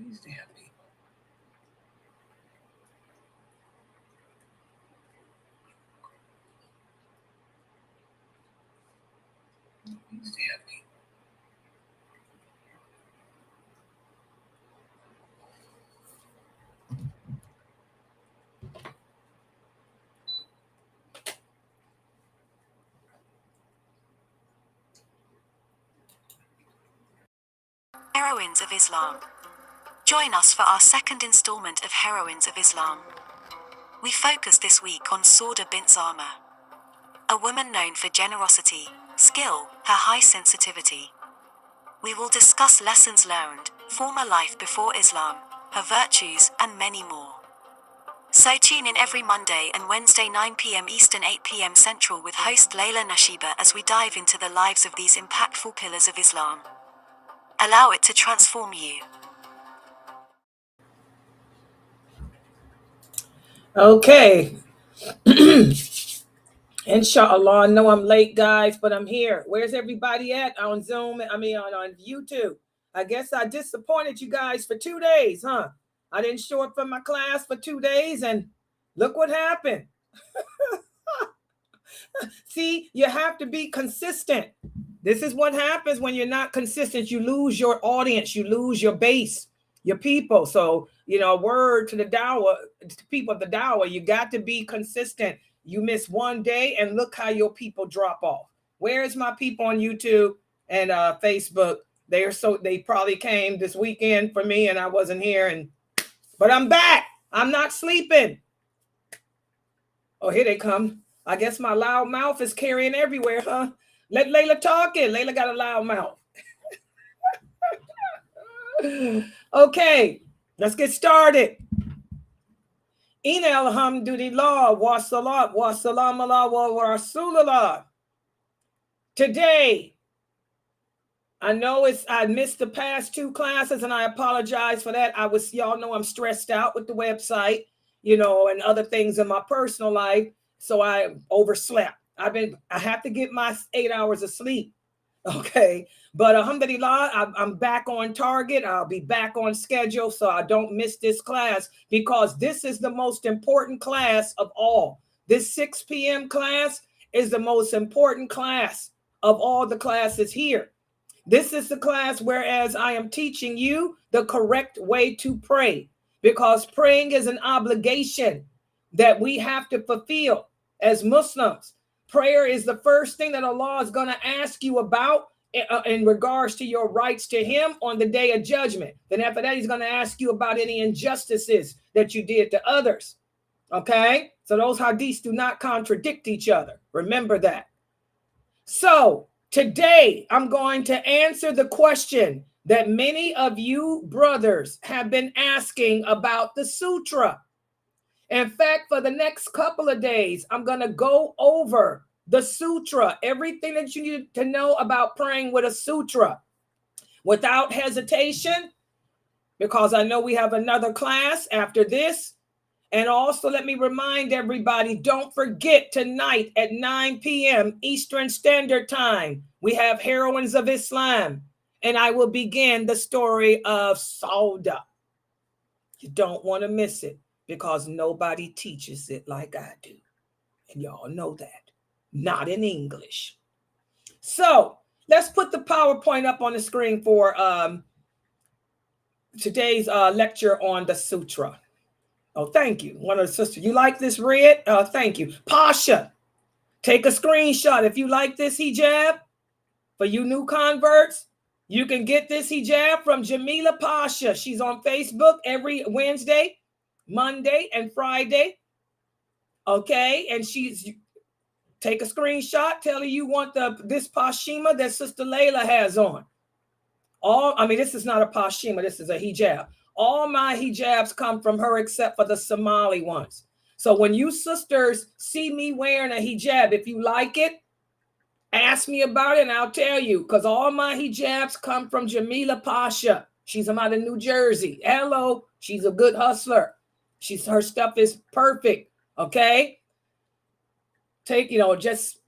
These damn people. These damn people. Heroines of Islam. Join us for our second installment of Heroines of Islam. We focus this week on Sauda bint Zama, a woman known for generosity, skill, her high sensitivity. We will discuss lessons learned, former life before Islam, her virtues, and many more. So tune in every Monday and Wednesday 9 p.m. Eastern 8 p.m. Central with host Layla Nashiba as we dive into the lives of these impactful pillars of Islam. Allow it to transform you. Okay. Inshallah, I know I'm late, guys, but I'm here. Where's everybody at on Zoom? I mean, on YouTube. I guess I disappointed you guys for 2 days, huh? I didn't show up for my class for 2 days, and look what happened. See, you have to be consistent. This is what happens when you're not consistent. You lose your audience, you lose your base, your people. So, word to the dawah, to people of the dawah, you got to be consistent. You miss one day and look how your people drop off. Where is my people on YouTube and Facebook? They probably came this weekend for me and I wasn't here, but I'm back. I'm not sleeping. Oh, here they come. I guess my loud mouth is carrying everywhere, huh? Let Layla talk in. Layla got a loud mouth. Okay, let's get started. Inna alhamdulillah wa salat wa salam ala wa rasulullah. Today, I know I missed the past 2 classes and I apologize for that. Y'all know I'm stressed out with the website, and other things in my personal life. So I overslept. I have to get my 8 hours of sleep. Okay. But alhamdulillah, I'm back on target. I'll be back on schedule so I don't miss this class, because this is the most important class of all. This 6 p.m. class is the most important class of all the classes here. This is the class whereas I am teaching you the correct way to pray, because praying is an obligation that we have to fulfill as Muslims. Prayer is the first thing that Allah is going to ask you about in regards to your rights to him on the day of judgment. Then after that, he's going to ask you about any injustices that you did to others. Okay? So those hadiths do not contradict each other. Remember that. So today, I'm going to answer the question that many of you brothers have been asking about the Sutra. In fact, for the next couple of days, I'm going to go over the Sutra, everything that you need to know about praying with a Sutra without hesitation, because I know we have another class after this. And also, let me remind everybody, don't forget tonight at 9 p.m. Eastern Standard Time, we have Heroines of Islam, and I will begin the story of Sauda. You don't want to miss it, because nobody teaches it like I do. And y'all know that. Not in English. So let's put the PowerPoint up on the screen for today's lecture on the Sutra. Oh, thank you. One of the sisters. You like this red? Thank you. Pasha, take a screenshot. If you like this hijab, for you new converts, you can get this hijab from Jamila Pasha. She's on Facebook every Wednesday, Monday, and Friday. Okay, and take a screenshot, tell her you want this pashima that Sister Layla has on. This is not a pashima, this is a hijab. All my hijabs come from her except for the Somali ones. So when you sisters see me wearing a hijab, if you like it, ask me about it and I'll tell you, because all my hijabs come from Jamila Pasha. She's out of New Jersey. Hello, she's a good hustler. Her stuff is perfect. Okay. Take, just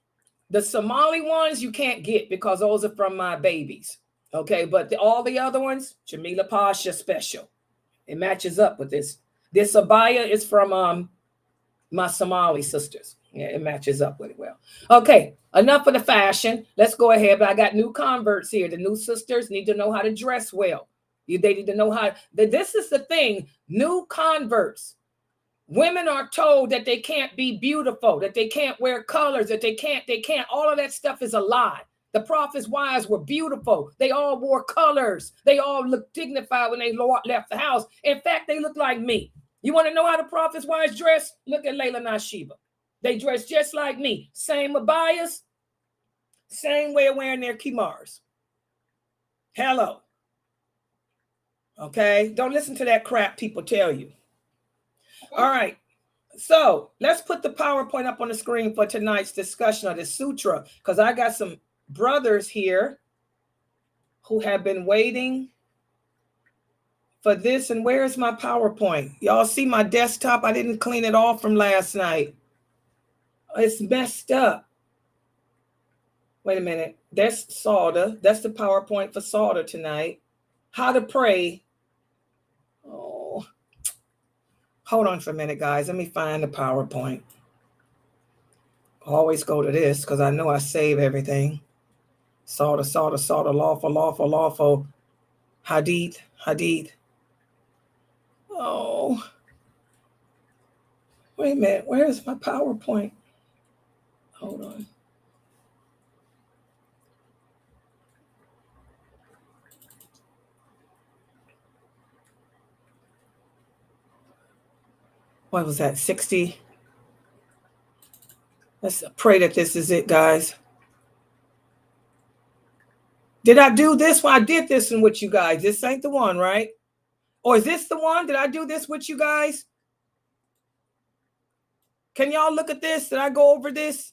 the Somali ones you can't get because those are from my babies. Okay. But all the other ones, Jamila Pasha special. It matches up with this. This abaya is from my Somali sisters. Yeah, it matches up with it well. Okay, enough of the fashion. Let's go ahead. But I got new converts here. The new sisters need to know how to dress well. They need to know how. This is the thing. New converts. Women are told that they can't be beautiful, that they can't wear colors, that they can't. All of that stuff is a lie. The prophet's wives were beautiful. They all wore colors. They all looked dignified when they left the house. In fact, they look like me. You want to know how the prophet's wives dress? Look at Layla Nashiba. They dress just like me. Same abayas, same way of wearing their kimars. Hello. Okay? Don't listen to that crap people tell you. All right. So let's put the PowerPoint up on the screen for tonight's discussion of the sutra, because I got some brothers here who have been waiting for this. And where's my PowerPoint? Y'all see my desktop? I didn't clean it off from last night. It's messed up. Wait a minute. That's Sauda. That's the PowerPoint for Sauda tonight. How to pray. Oh, hold on for a minute, guys. Let me find the PowerPoint. Always go to this because I know I save everything. Sauda, lawful. Hadith. Oh, wait a minute. Where's my PowerPoint? Hold on. What was that? 60? Let's pray that this is it, guys. Did I do this one? I did this one with you guys. This ain't the one, right? Or is this the one? Did I do this with you guys? Can y'all look at this? Did I go over this?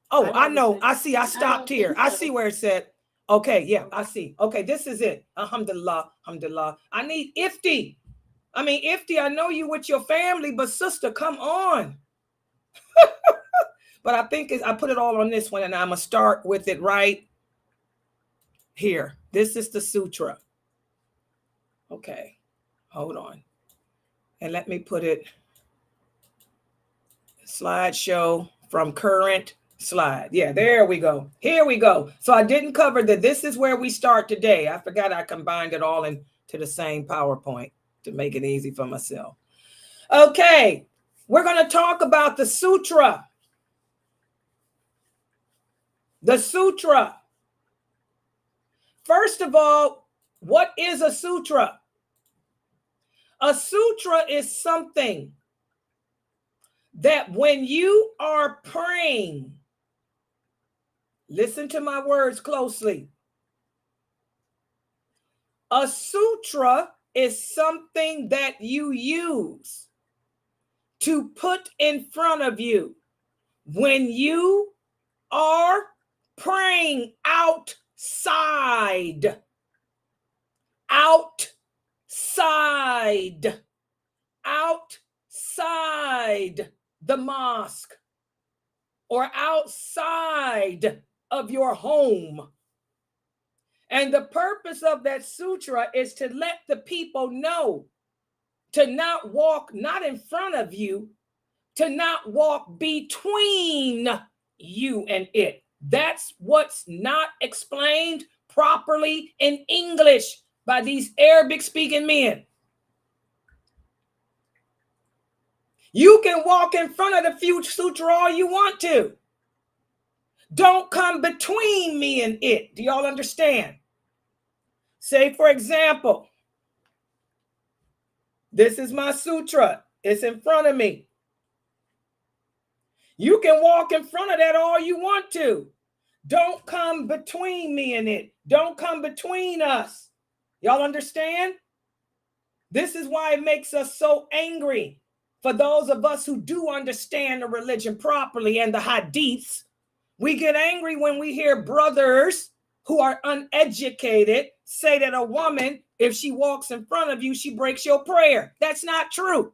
Oh, I know. I see. I stopped here. I see where it said. Okay, yeah, I see. Okay, this is it. Alhamdulillah. I need Ifti. Ifti, I know you with your family, but sister, come on. But I think I put it all on this one, and I'm going to start with it right here. This is the sutra. Okay, hold on. And let me put it, slideshow from current slide. Yeah, there we go. Here we go. So I didn't cover that. This is where we start today. I forgot I combined it all into the same PowerPoint to make it easy for myself. Okay, we're going to talk about the sutra. The sutra. First of all, what is a sutra? A sutra is something that when you are praying, listen to my words closely. A sutra is something that you use to put in front of you when you are praying outside the mosque or outside of your home. And the purpose of that sutra is to let the people know to not walk, not in front of you, to not walk between you and it. That's what's not explained properly in English by these Arabic speaking men. You can walk in front of the sutra all you want to. Don't come between me and it. Do y'all understand? Say, for example, this is my sutra. It's in front of me. You can walk in front of that all you want to. Don't come between me and it. Don't come between us. Y'all understand? This is why it makes us so angry. For those of us who do understand the religion properly and the hadiths, we get angry when we hear brothers who are uneducated say that a woman, if she walks in front of you, she breaks your prayer. That's not true.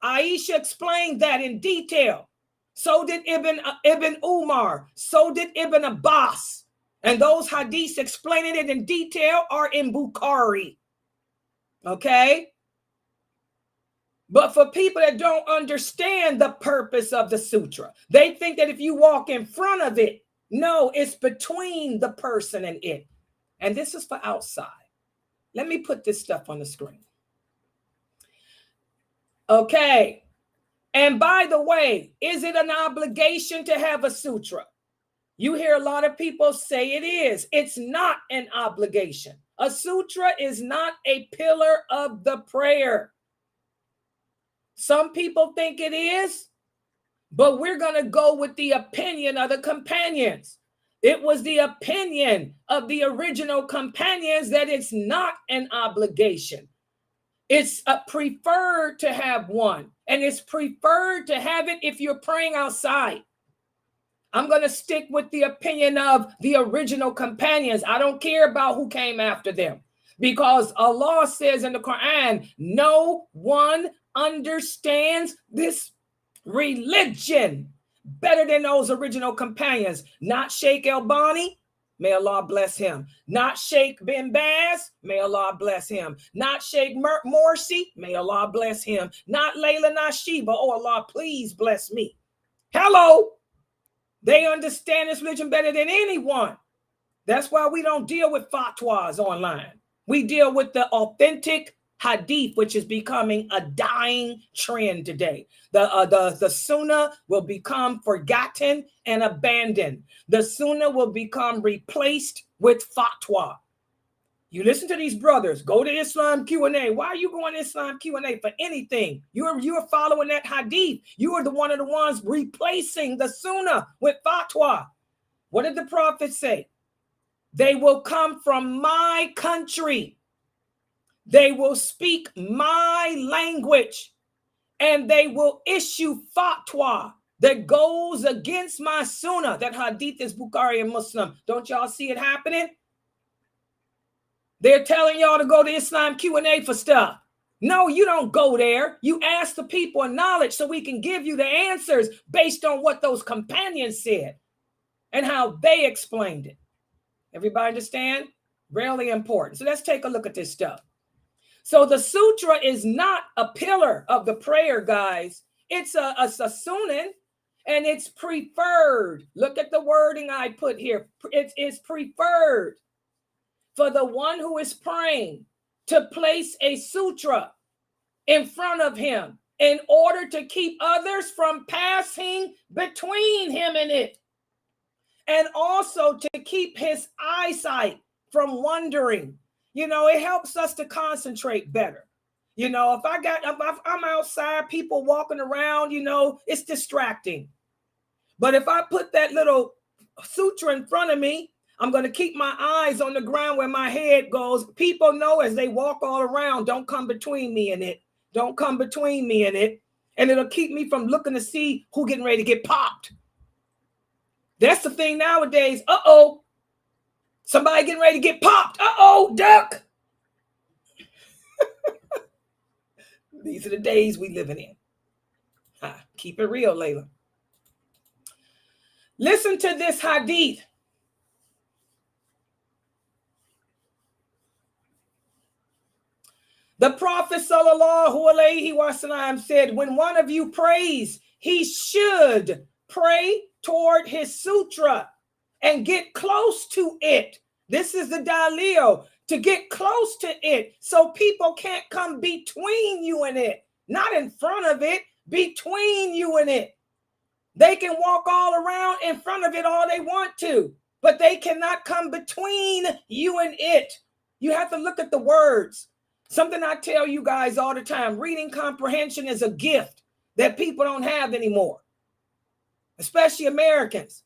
Aisha explained that in detail. So did Ibn Umar. So did Ibn Abbas. And those hadiths explaining it in detail are in Bukhari. Okay? But for people that don't understand the purpose of the sutra, they think that if you walk in front of it, no, it's between the person and it. And this is for outside. Let me put this stuff on the screen. Okay. And by the way, is it an obligation to have a sutra? You hear a lot of people say it is. It's not an obligation. A sutra is not a pillar of the prayer. Some people think it is, but we're going to go with the opinion of the companions. It was the opinion of the original companions that it's not an obligation. It's preferred to have one, and it's preferred to have it if you're praying outside. I'm going to stick with the opinion of the original companions. I don't care about who came after them, because Allah says in the Quran, no one understands this religion better than those original companions. Not Sheikh Albani, may Allah bless him. Not Sheikh bin Baz, may Allah bless him. Not Sheikh Morsi, may Allah bless him. Not Layla Nashiba, oh Allah, please bless me. Hello. They understand this religion better than anyone. That's why we don't deal with fatwas online. We deal with the authentic Hadith, which is becoming a dying trend today. The Sunnah will become forgotten and abandoned. The Sunnah will become replaced with fatwa. You listen to these brothers, go to Islam Q&A. Why are you going to Islam Q&A for anything? You're following that Hadith. You are one of the ones replacing the Sunnah with fatwa. What did the Prophet say? They will come from my country. They will speak my language, and they will issue fatwa that goes against my sunnah. That Hadith is Bukhari and Muslim. Don't y'all see it happening? They're telling y'all to go to Islam Q&A for stuff. No, you don't go there. You ask the people of knowledge so we can give you the answers based on what those companions said and how they explained it. Everybody understand? Really important. So let's take a look at this stuff. So the sutra is not a pillar of the prayer, guys. It's a sunan, and it's preferred. Look at the wording I put here. It is preferred for the one who is praying to place a sutra in front of him in order to keep others from passing between him and it, and also to keep his eyesight from wandering. You know, it helps us to concentrate better. You know, if I'm outside, people walking around, you know, it's distracting. But if I put that little sutra in front of me, I'm going to keep my eyes on the ground where my head goes. People know as they walk all around, don't come between me and it. Don't come between me and it. And it'll keep me from looking to see who getting ready to get popped. That's the thing nowadays. Uh-oh. Somebody getting ready to get popped. Uh-oh, duck. These are the days we living in. Keep it real, Layla. Listen to this hadith. The Prophet sallallahu alaihi wasallam said, when one of you prays, he should pray toward his sutra and get close to it. This is the dalil, to get close to it so people can't come between you and it. Not in front of it, between you and it. They can walk all around in front of it all they want to, but they cannot come between you and it. You have to look at the words. Something I tell you guys all the time, reading comprehension is a gift that people don't have anymore, especially Americans.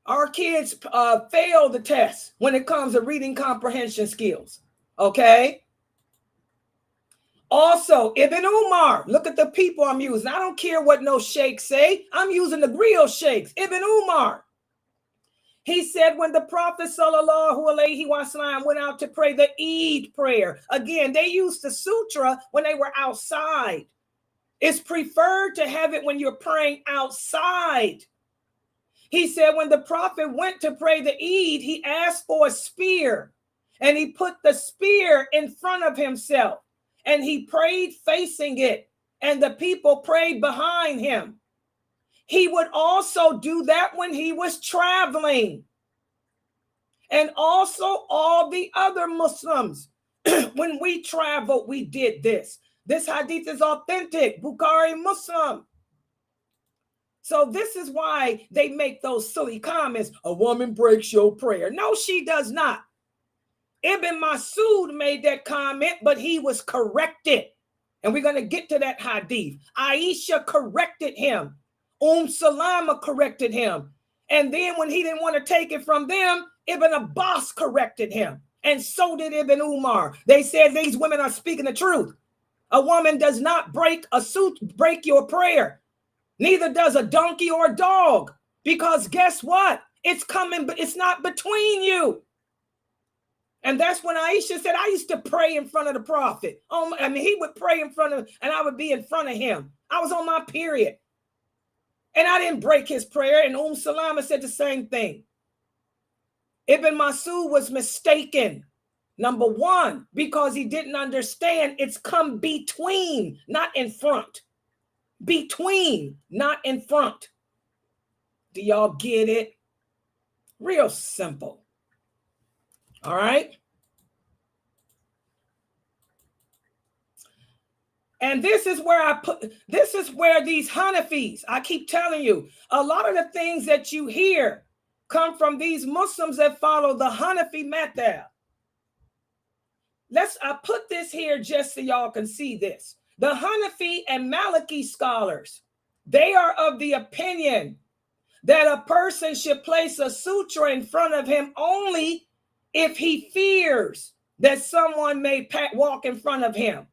Our kids fail the test when it comes to reading comprehension skills, okay? Also, Ibn Umar, look at the people I'm using. I don't care what no sheikhs say. I'm using the real sheikhs. Ibn Umar. He said when the Prophet sallallahu alaihi wasallam went out to pray the Eid prayer, again, they used the sutra when they were outside. It's preferred to have it when you're praying outside. He said when the Prophet went to pray the Eid, he asked for a spear, and he put the spear in front of himself, and he prayed facing it, and the people prayed behind him. He would also do that when he was traveling. And also all the other Muslims, when we traveled, we did this. This hadith is authentic, Bukhari Muslim. So this is why they make those silly comments. A woman breaks your prayer. No, she does not. Ibn Masud made that comment, but he was corrected. And we're going to get to that hadith. Aisha corrected him. Salama corrected him. And then when he didn't want to take it from them, Ibn Abbas corrected him. And so did Ibn Umar. They said these women are speaking the truth. A woman does not break your prayer. Neither does a donkey or a dog. Because guess what? It's coming, but it's not between you. And that's when Aisha said, I used to pray in front of the prophet. He would pray in front of, and I would be in front of him. I was on my period. And I didn't break his prayer. And Salama said the same thing. Ibn Masud was mistaken. Number one, because he didn't understand it's come between, not in front. Between, not in front. Do y'all get it? Real simple. All right. And this is where these Hanafis, I keep telling you, a lot of the things that you hear come from these Muslims that follow the Hanafi method. I put this here just so y'all can see this. The Hanafi and Maliki scholars, they are of the opinion that a person should place a sutra in front of him only if he fears that someone may walk in front of him.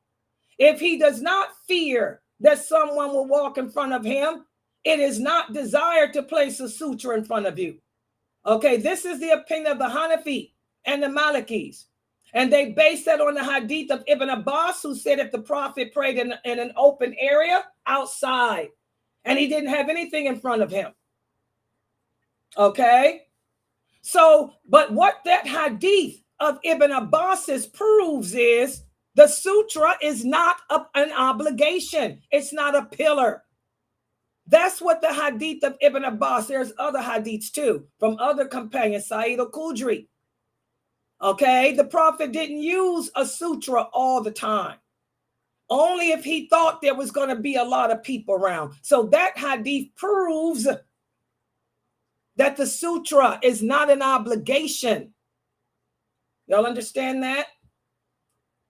If he does not fear that someone will walk in front of him, it is not desired to place a sutra in front of you. Okay, this is the opinion of the Hanafi and the Malikis. And they base that on the hadith of Ibn Abbas, who said if the prophet prayed in an open area outside, and he didn't have anything in front of him. Okay? So, but what that hadith of Ibn Abbas proves is the sutra is not an obligation. It's not a pillar. That's what the hadith of Ibn Abbas, there's other hadiths too, from other companions, Sa'id al-Khudri. Okay, the prophet didn't use a sutra all the time. Only if he thought there was going to be a lot of people around. So that hadith proves that the sutra is not an obligation. Y'all understand that?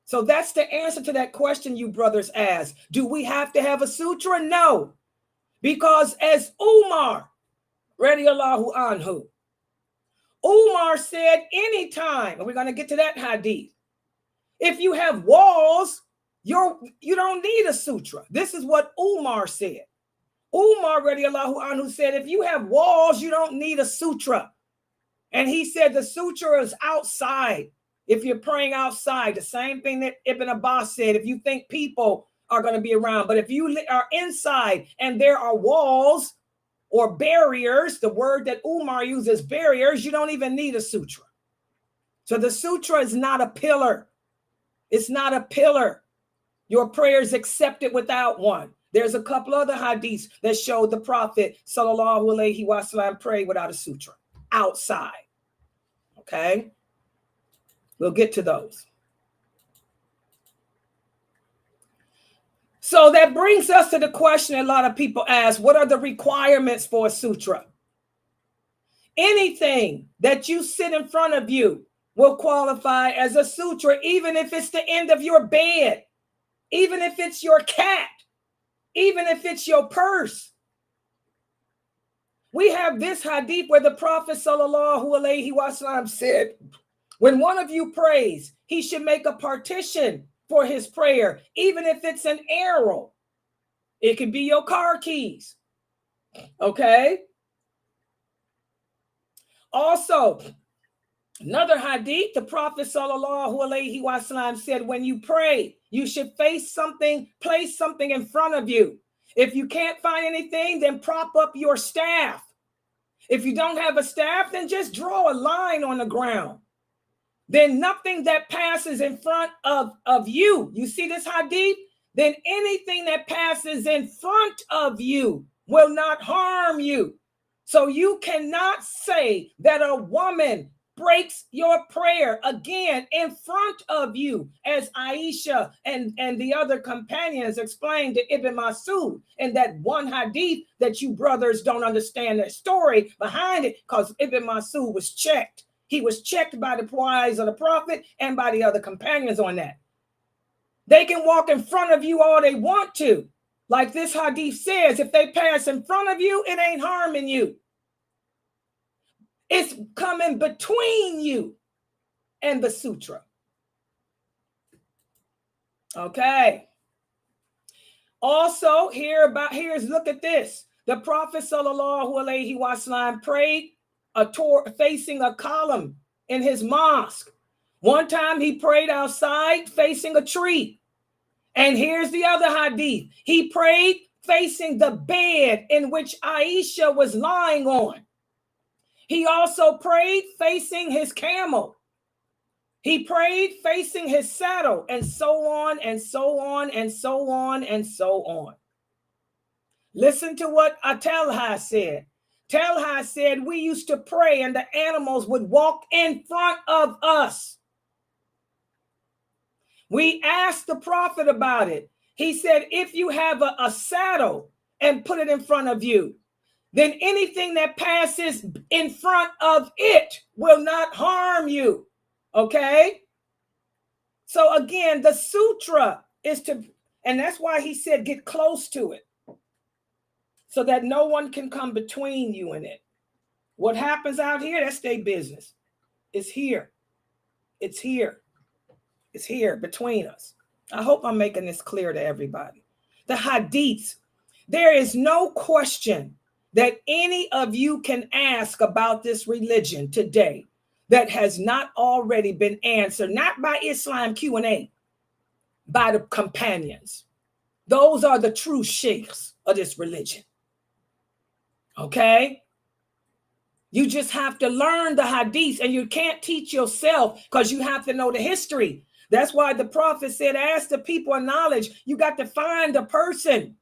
So that's the answer to that question you brothers asked. Do we have to have a sutra? No. Because as Umar, radiallahu anhu, Umar said anytime, and we're going to get to that hadith, if you have walls, you don't need a sutra. This is what Umar said. Umar radiallahu anhu said, if you have walls, you don't need a sutra. And he said the sutra is outside. If you're praying outside, the same thing that Ibn Abbas said, if you think people are going to be around. But if you are inside and there are walls or barriers, the word that Umar uses, barriers, you don't even need a sutra. So the sutra is not a pillar. It's not a pillar. Your prayer is accepted without one. There's a couple other hadiths that show the Prophet sallallahu alaihi wasallam prayed without a sutra outside. Okay, we'll get to those. So that brings us to the question a lot of people ask: what are the requirements for a sutra? Anything that you sit in front of you will qualify as a sutra, even if it's the end of your bed, even if it's your cat, even if it's your purse. We have this hadith where the Prophet sallallahu alaihi wasallam said, when one of you prays, he should make a partition for his prayer, even if it's an arrow. It could be your car keys. Okay. Also, another hadith, the Prophet sallallahu alaihi wasallam said, when you pray, you should place something in front of you. If you can't find anything, then prop up your staff. If you don't have a staff, then just draw a line on the ground. then nothing that passes in front of you. You see this hadith? Then anything that passes in front of you will not harm you. So you cannot say that a woman breaks your prayer again in front of you, as Aisha and the other companions explained to Ibn Masud in that one hadith that you brothers don't understand the story behind it, because Ibn Masud was checked. He was checked by the wives of the prophet and by the other companions on that. They can walk in front of you all they want to. Like this hadith says, if they pass in front of you, it ain't harming you. It's coming between you and the sutra. Okay. Also, look at this. The Prophet sallallahu alaihi wasallam prayed facing a column in his mosque. One time he prayed outside facing a tree. And here's the other hadith. He prayed facing the bed in which Aisha was lying on. He also prayed facing his camel. He prayed facing his saddle, and so on and so on and so on and so on. Listen to what Talha said. Talha said, we used to pray and the animals would walk in front of us. We asked the Prophet about it. He said, if you have a saddle and put it in front of you, then anything that passes in front of it will not harm you. Okay? So again, the sutra is to, and that's why he said, get close to it so that no one can come between you and it. What happens out here, that's their business. It's here. It's here. It's here between us. I hope I'm making this clear to everybody. The hadiths, there is no question that any of you can ask about this religion today that has not already been answered, not by Islam Q&A, by the companions. Those are the true sheikhs of this religion. Okay? You just have to learn the hadiths, and you can't teach yourself because you have to know the history. That's why the Prophet said, ask the people of knowledge. You got to find a person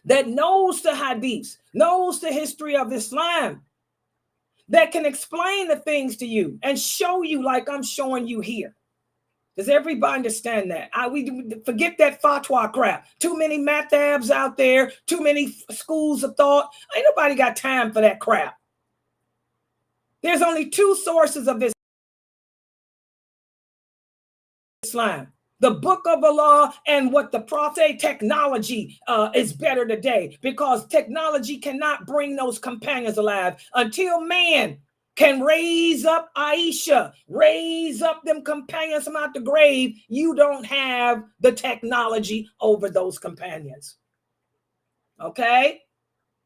that knows the hadiths, knows the history of Islam, that can explain the things to you and show you like I'm showing you here. Does everybody understand that? We forget that fatwa crap. Too many madhabs out there, too many schools of thought. Ain't nobody got time for that crap. There's only two sources of this Islam. The book of Allah and what the Prophet. Technology is better today because technology cannot bring those companions alive until man can raise up Aisha, raise up them companions from out the grave. You don't have the technology over those companions. Okay?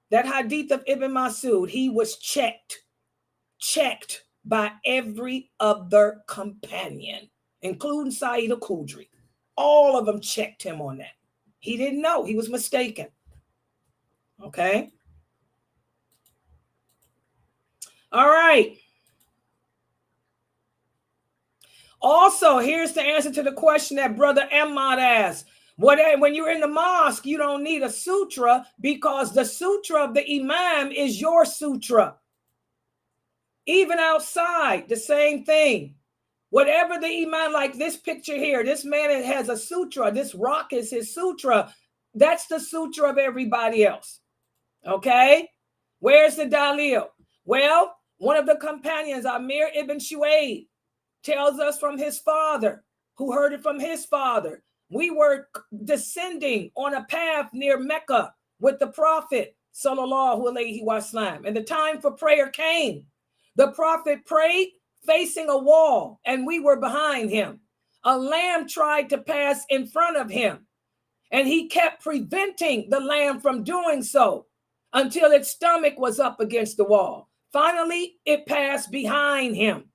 That hadith of Ibn Masud, he was checked by every other companion, including Sa'id al-Khudri. All of them checked him on that. He didn't know. He was mistaken. Okay? All right. Also, here's the answer to the question that Brother Ahmad asked. When you're in the mosque, you don't need a sutra because the sutra of the imam is your sutra. Even outside, the same thing. Whatever the imam, like this picture here, this man has a sutra. This rock is his sutra. That's the sutra of everybody else. Okay? Where's the dalil? Well, one of the companions, Amir ibn Shuaib, tells us from his father, who heard it from his father. We were descending on a path near Mecca with the Prophet, sallallahu alaihi wasallam, and the time for prayer came. The Prophet prayed facing a wall, and we were behind him. A lamb tried to pass in front of him, and he kept preventing the lamb from doing so until its stomach was up against the wall. Finally, it passed behind him.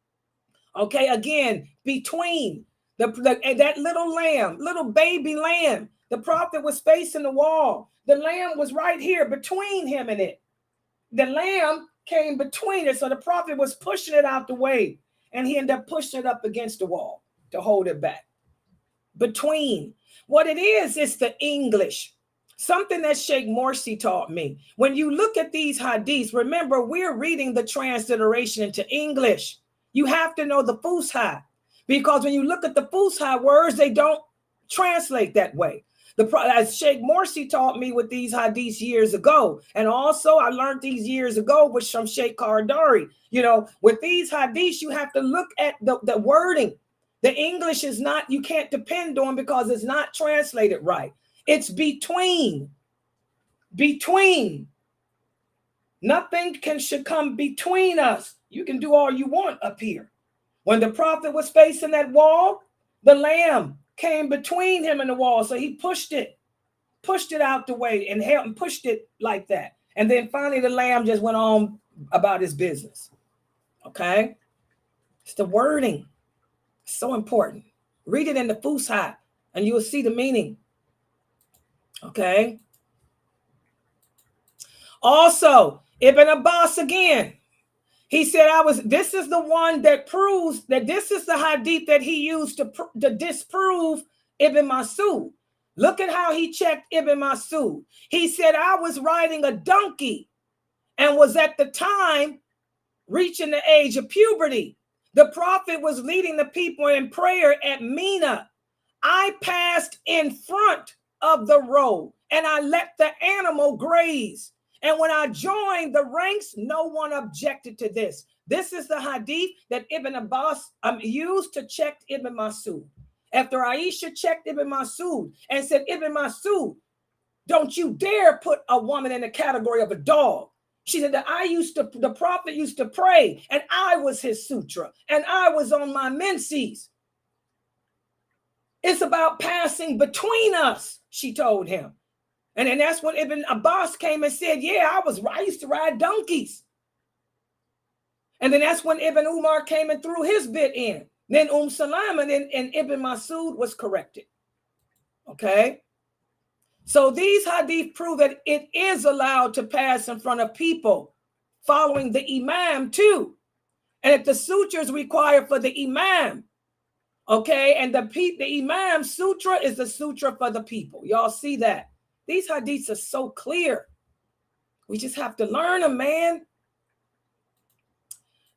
Okay, again, between that little lamb, little baby lamb, the Prophet was facing the wall. The lamb was right here between him and it. The lamb came between it, so the Prophet was pushing it out the way. and he ended up pushing it up against the wall to hold it back. Between. What it is the English. Something that Sheikh Morsi taught me. When you look at these hadiths, remember, we're reading the transliteration into English. You have to know the Fusha, because when you look at the Fusha words, they don't translate that way. As Sheikh Morsi taught me with these hadiths years ago, and also I learned these years ago with from Sheikh Kardari. You know, with these hadiths, you have to look at the wording. The English is not, you can't depend on, because it's not translated right. It's between. Between. Nothing should come between us. You can do all you want up here. When the prophet was facing that wall, the lamb came between him and the wall. So he pushed it out the way and held and pushed it like that. And then finally the lamb just went on about his business. Okay? It's the wording. So important. Read it in the Fusha and you will see the meaning. Okay. Also, Ibn Abbas again, he said, this is the one that proves that this is the hadith that he used to disprove Ibn Masud. Look at how he checked Ibn Masud. He said, I was riding a donkey and was at the time reaching the age of puberty. The prophet was leading the people in prayer at Mina. I passed in front of the road and I let the animal graze. And when I joined the ranks, no one objected to this. This is the hadith that Ibn Abbas used to check Ibn Masud. After Aisha checked Ibn Masud and said, Ibn Masud, don't you dare put a woman in the category of a dog. She said that the prophet used to pray and I was his sutra and I was on my menses. It's about passing between us, she told him. And then that's when Ibn Abbas came and said, yeah, I used to ride donkeys. And then that's when Ibn Umar came and threw his bit in. Then Salama and Ibn Masud was corrected. Okay. So these hadith prove that it is allowed to pass in front of people following the imam too. And if the sutra is required for the imam, okay, and the imam sutra is the sutra for the people. Y'all see that? These hadiths are so clear. We just have to learn them, man.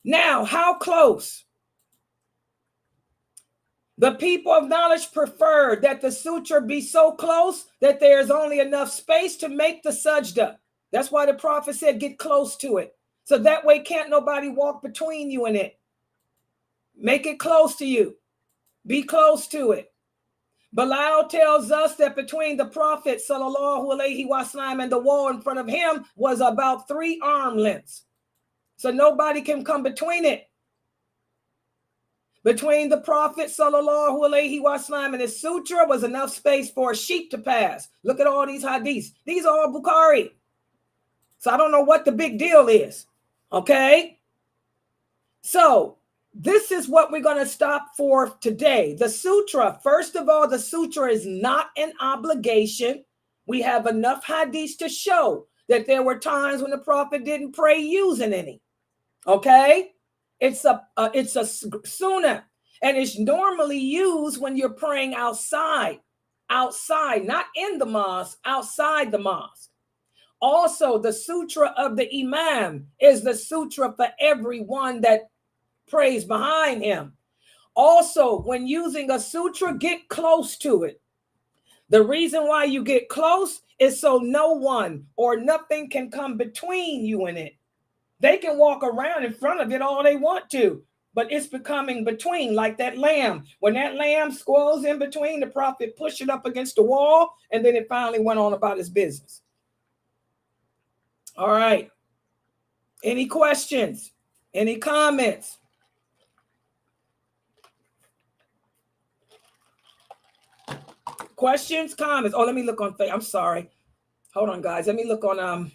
Now, how close? The people of knowledge prefer that the sutra be so close that there's only enough space to make the sajda. That's why the prophet said, get close to it. So that way can't nobody walk between you and it. Make it close to you. Be close to it. Bilal tells us that between the prophet sallallahu alaihi wasallam and the wall in front of him was about 3 arm lengths. So nobody can come between it. Between the prophet sallallahu alaihi wasallam and his sutra was enough space for a sheep to pass. Look at all these hadiths. These are all Bukhari. So I don't know what the big deal is. Okay. So this is what we're going to stop for today. The sutra, first of all, the sutra is not an obligation. We have enough hadiths to show that there were times when the prophet didn't pray using any. Okay. It's a sunnah, and it's normally used when you're praying outside, not in the mosque, outside the mosque. Also, the sutra of the imam is the sutra for everyone that prays behind him. Also, when using a sutra, get close to it. The reason why you get close is so no one or nothing can come between you and it. They can walk around in front of it all they want to, but it's becoming between, like that lamb. When that lamb squirrels in between, the prophet pushed it up against the wall, and then it finally went on about his business. All right. Any questions? Any comments? Questions, comments? Oh, let me look on Facebook. I'm sorry. Hold on, guys. Let me look on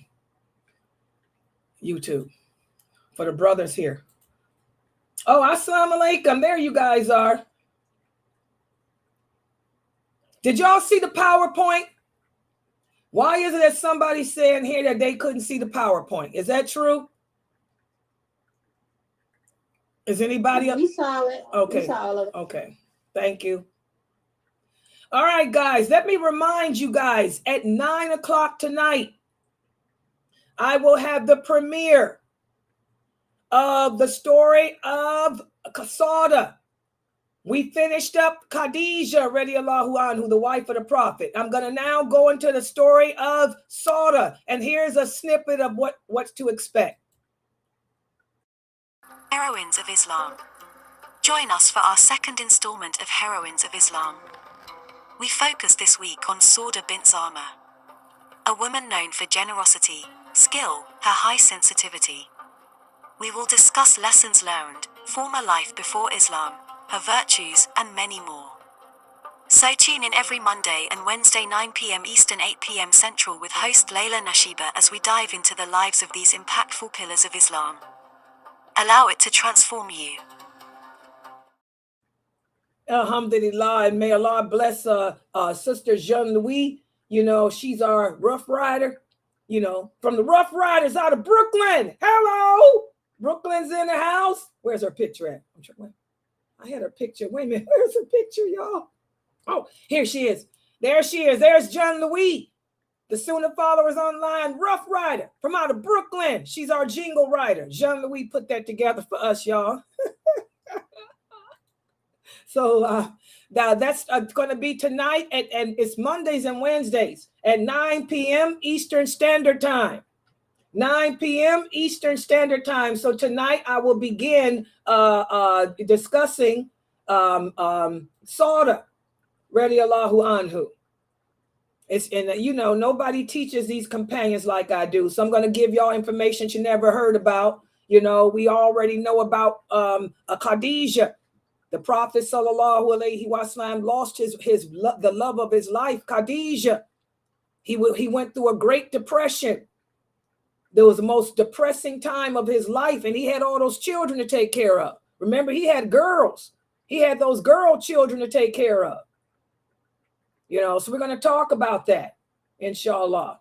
YouTube for the brothers here. Oh, assalamu alaikum. There you guys are. Did y'all see the PowerPoint? Why is it that somebody's saying here that they couldn't see the PowerPoint? Is that true? Is anybody else? We saw it. Okay. We saw all of it. Okay. Thank you. All right, guys. Let me remind you guys, at 9 o'clock tonight, I will have the premiere of the story of Sauda. We finished up Khadijah, radiallahu anhu, the wife of the prophet. I'm going to now go into the story of Sauda. And here's a snippet of what's to expect. Heroines of Islam. Join us for our second installment of Heroines of Islam. We focus this week on Sauda bint Zama, a woman known for generosity, skill, her high sensitivity. We will discuss lessons learned, former life before Islam, her virtues, and many more. So tune in every Monday and Wednesday 9 p.m. Eastern 8 p.m. Central with host Layla Nashiba as we dive into the lives of these impactful pillars of Islam. Allow it to transform you. Alhamdulillah, and may Allah bless Sister Jean-Louis. You know, she's our Rough Rider, you know, from the Rough Riders out of Brooklyn. Hello! Brooklyn's in the house. Where's her picture at? I had her picture. Wait a minute. Where's her picture, y'all? Oh, here she is. There she is. There's Jean-Louis, the Sunnahfollowers online Rough Rider from out of Brooklyn. She's our jingle writer. Jean-Louis put that together for us, y'all. So now that's going to be tonight, and it's Mondays and Wednesdays at 9 p.m. Eastern Standard Time. 9 p.m. Eastern Standard Time. So tonight I will begin discussing Sauda, radiallahu anhu. It's you know, nobody teaches these companions like I do. So I'm going to give y'all information you never heard about. You know, we already know about Khadijah. The Prophet sallallahu alaihi wasallam lost the love of his life, Khadijah. He went through a great depression. There was the most depressing time of his life, and he had all those children to take care of. Remember, he had girls. He had those girl children to take care of. You know, so we're going to talk about that, inshallah.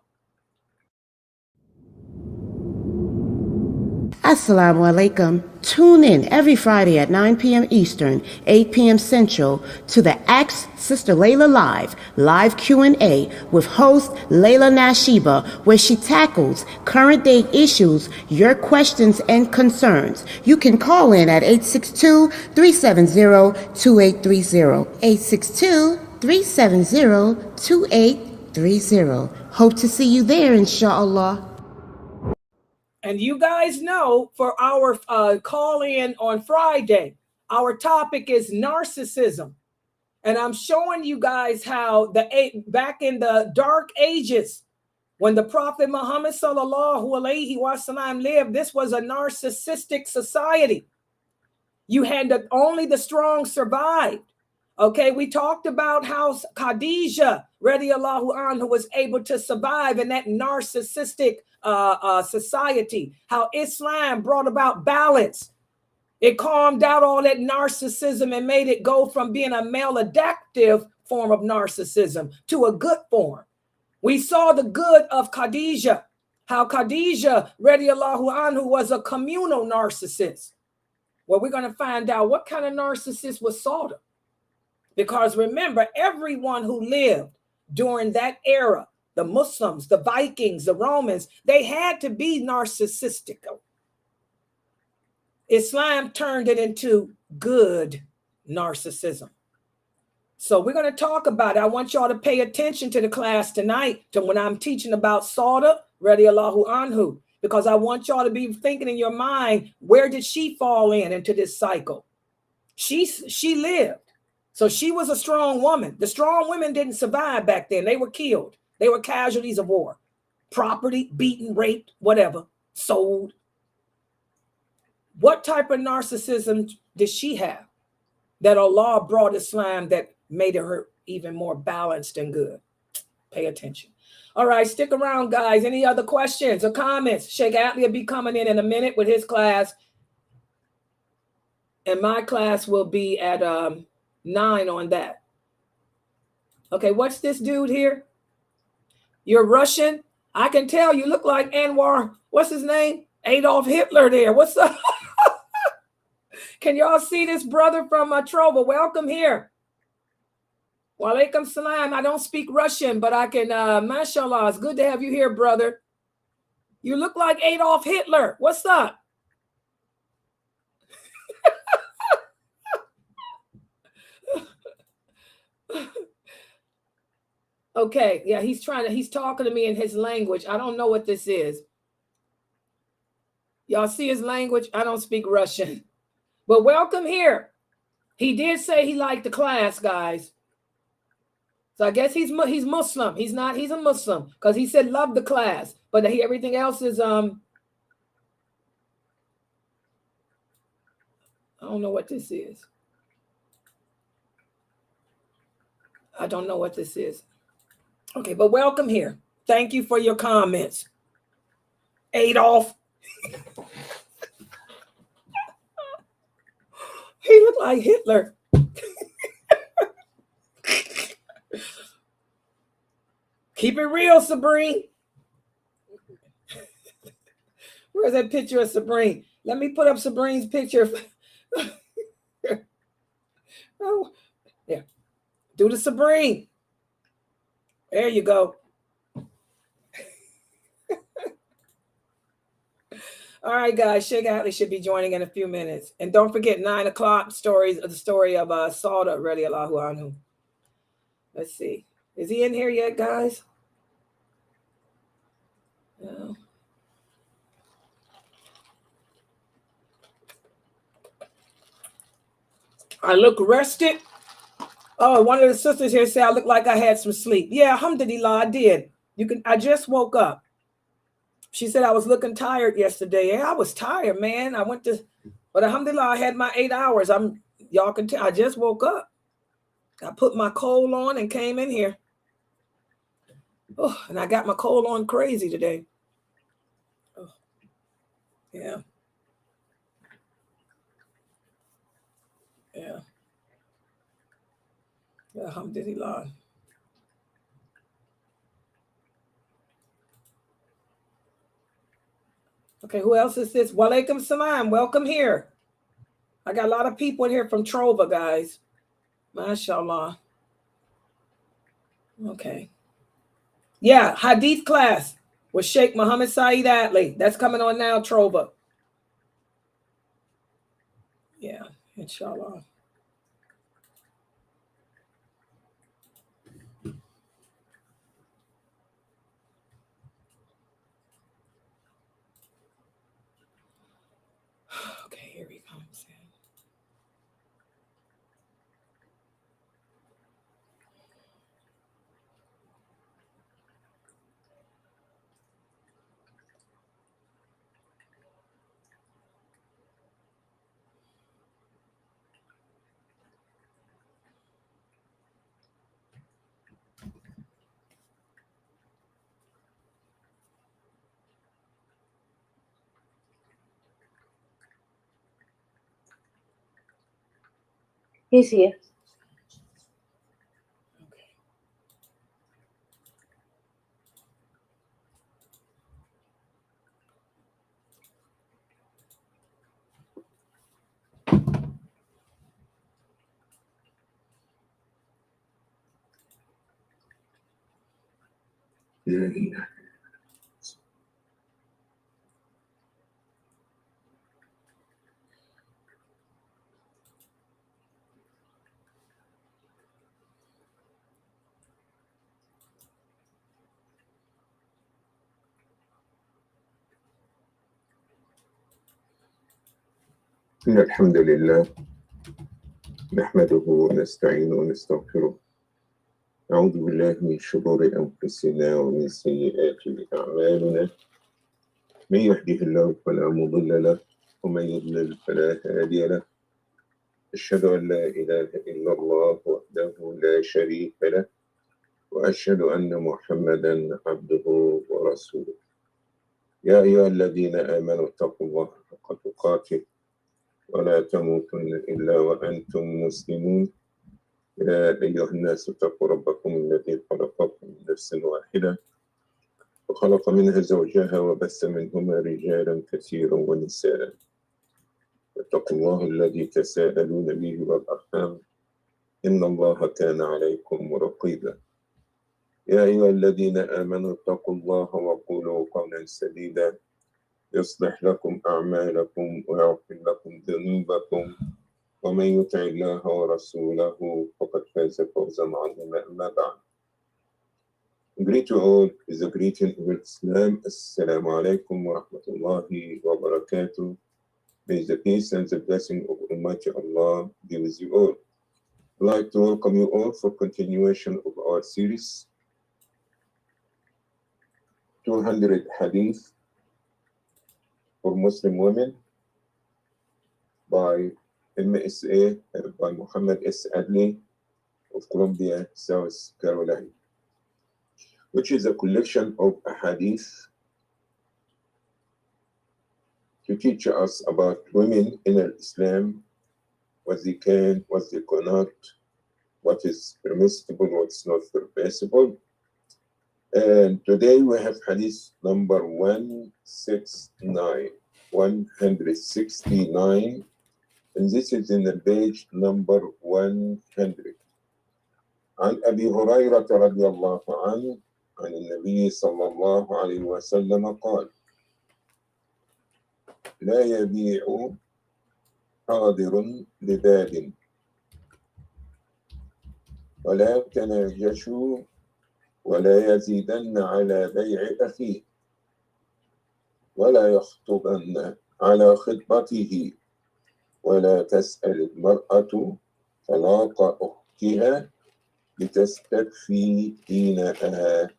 Assalamu alaikum. Tune in every Friday at 9 p.m. Eastern, 8 p.m. Central to the Ask Sister Layla live Q&A with host Layla Nashiba, where she tackles current day issues, your questions and concerns. You can call in at 862-370-2830. 862-370-2830. Hope to see you there, inshallah. And you guys know, for our call in on Friday, our topic is narcissism. And I'm showing you guys how back in the dark ages, when the Prophet Muhammad sallallahu alaihi wasallam lived, this was a narcissistic society. You had only the strong survived. Okay, we talked about how Khadijah radiallahu anhu was able to survive in that narcissistic society, how Islam brought about balance. It calmed out all that narcissism and made it go from being a maladaptive form of narcissism to a good form. We saw the good of Khadijah, how Khadijah radiallahu anhu was a communal narcissist. Well, we're going to find out what kind of narcissist was Sauda. Because remember, everyone who lived during that era, the Muslims, the Vikings, the Romans, they had to be narcissistic. Islam turned it into good narcissism. So we're going to talk about it. I want y'all to pay attention to the class tonight, to when I'm teaching about Sauda, radiallahu anhu, because I want y'all to be thinking in your mind, where did she fall into this cycle? She lived. So she was a strong woman. The strong women didn't survive back then. They were killed. They were casualties of war. Property, beaten, raped, whatever, sold. What type of narcissism did she have that Allah brought Islam that made her even more balanced and good? Pay attention. All right, stick around, guys. Any other questions or comments? Sheikh Atlee will be coming in a minute with his class. And my class will be at 9 on that. Okay, what's this dude here? You're Russian? I can tell you look like Anwar. What's his name? Adolf Hitler there. What's up? Can y'all see this brother from Trova? Welcome here. Walaikum salam. I don't speak Russian, but I can, mashallah, it's good to have you here, brother. You look like Adolf Hitler. What's up? Okay, yeah, he's talking to me in his language. I don't know what this is. Y'all see his language? I don't speak Russian. But welcome here. He did say he liked the class, guys. So I guess he's Muslim. He's a Muslim because he said love the class. But everything else is I don't know what this is. I don't know what this is. Okay, but welcome here. Thank you for your comments. Adolf. He looked like Hitler. Keep it real, Sabrine. Where's that picture of Sabrine? Let me put up Sabrine's picture. Oh, yeah. Do the Sabrine. There you go. All right, guys. Sheikh Atlee should be joining in a few minutes. And don't forget 9 o'clock the story of Sauda radiallahu anhu. Let's see. Is he in here yet, guys? No. I look rested. Oh, one of the sisters here said I look like I had some sleep. Yeah, alhamdulillah, I did. I just woke up. She said I was looking tired yesterday. Yeah, I was tired, man. But alhamdulillah, I had my 8 hours. Y'all can tell, I just woke up. I put my coal on and came in here. Oh, and I got my coal on crazy today. Oh, yeah. Yeah. Alhamdulillah. Okay, who else is this? Walaikum salam. Welcome here. I got a lot of people in here from Trova, guys. MashaAllah. Okay. Yeah, Hadith class with Sheikh Muhammad Saeed Atlee. That's coming on now, Trova. Yeah, inshallah. Okay, here he comes. He's here. إن الحمد لله نحمده ونستعينه ونستغفره أعوذ بالله من شرور أنفسنا ومن سيئات أعمالنا من يهده الله فلا مضل له ومن يضلل فلا هادي له أشهد أن لا إله إلا الله وحده لا شريك له وأشهد أن محمدا عبده ورسوله يا أيها الذين آمنوا اتقوا الله حق تقاته ولا تموتن إلا وأنتم مسلمون يا أيها الناس اتقوا ربكم الذي خلقكم من نفس واحدة وخلق منها زوجها وبث منهما رجالا كثيرا ونساء واتقوا الله الذي تساءلون به والأرحام إن الله كان عليكم رقيبا يا أيها الذين آمنوا اتقوا الله وقولوا قولا سديدا يصلح لكم أعمالكم ويغفر لكم ذنوبكم ومن يطع الله ورسوله فقد فاز فوزا عظيما أما بعد. Greet you all with the greeting of Islam. Assalamu alaikum wa rahmatullahi wa barakatuh. May the peace and the blessing of Almighty Allah be with you all. I'd like to welcome you all for continuation of our series 200 Hadith for Muslim women by MSA by Muhammad S. Adley of Columbia, South Carolina, which is a collection of hadith to teach us about women in Islam, what they can, what they cannot, what is permissible, what's not permissible. And today we have hadith number 169, and this is in the page number 100. عن أبي هريرة رضي الله عنه عن النبي صلى الله عليه وسلم قال: لا يبيع حاضر بباد ولا يتناجشوا ولا يزيدن على بيع أخيه ولا يخطبن على خطبته ولا تسأل المرأة طلاق أختها لتستكفي دينها.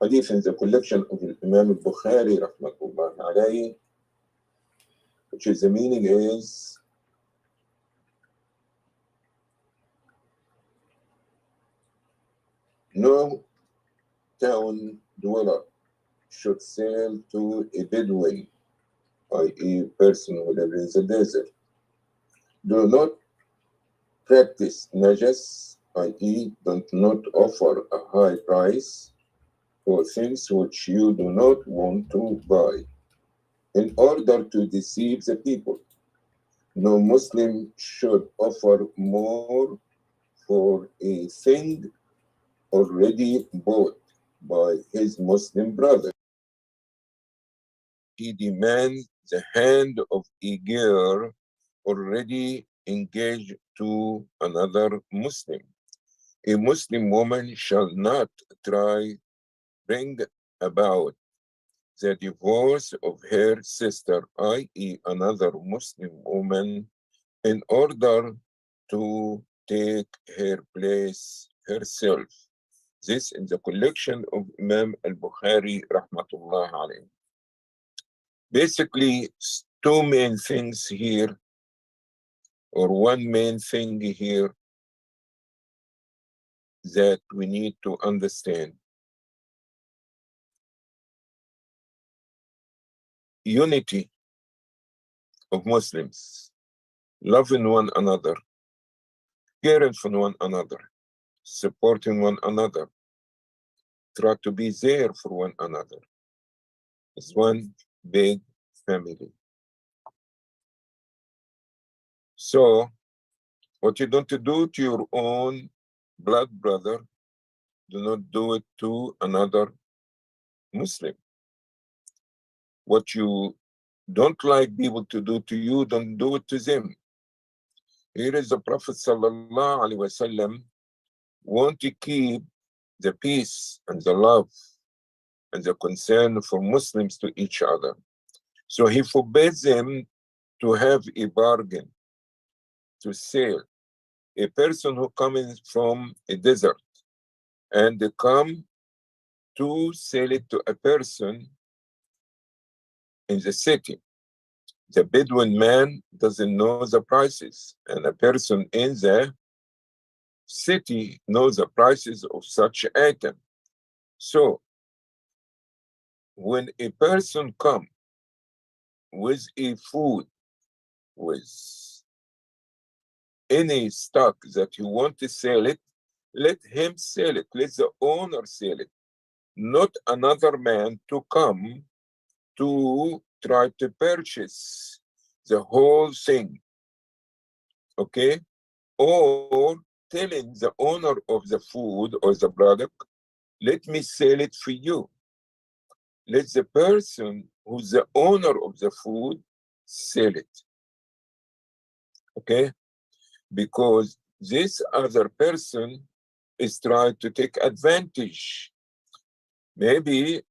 Hadith in the collection of Imam al-Bukhari rahmatullah alayhi, which is the meaning is no town dweller should sell to a Bedouin, i.e. person who lives in the desert. Do not practice najas, i.e. do not offer a high price for things which you do not want to buy, in order to deceive the people. No Muslim should offer more for a thing already bought by his Muslim brother. He demands the hand of a girl already engaged to another Muslim. A Muslim woman shall not bring about the divorce of her sister, i.e. another Muslim woman, in order to take her place herself. This is the collection of Imam al-Bukhari rahmatullah alayhi. Basically, two main things here, or one main thing here that we need to understand. Unity of Muslims, loving one another, caring for one another, supporting one another, try to be there for one another. It's one big family. So, what you don't do to your own blood brother, do not do it to another Muslim. What you don't like people to do to you, don't do it to them. Here is the Prophet sallallahu alaihi wasallam want to keep the peace and the love and the concern for Muslims to each other. So he forbids them to have a bargain, to sell. A person who comes from a desert and they come to sell it to a person in the city. The Bedouin man doesn't know the prices, and a person in the city knows the prices of such item. So when a person comes with a food, with any stock that you want to sell it, let him sell it, let the owner sell it, not another man to come to try to purchase the whole thing, okay? Or telling the owner of the food or the product, let me sell it for you. Let the person who's the owner of the food sell it, okay? Because this other person is trying to take advantage. Maybe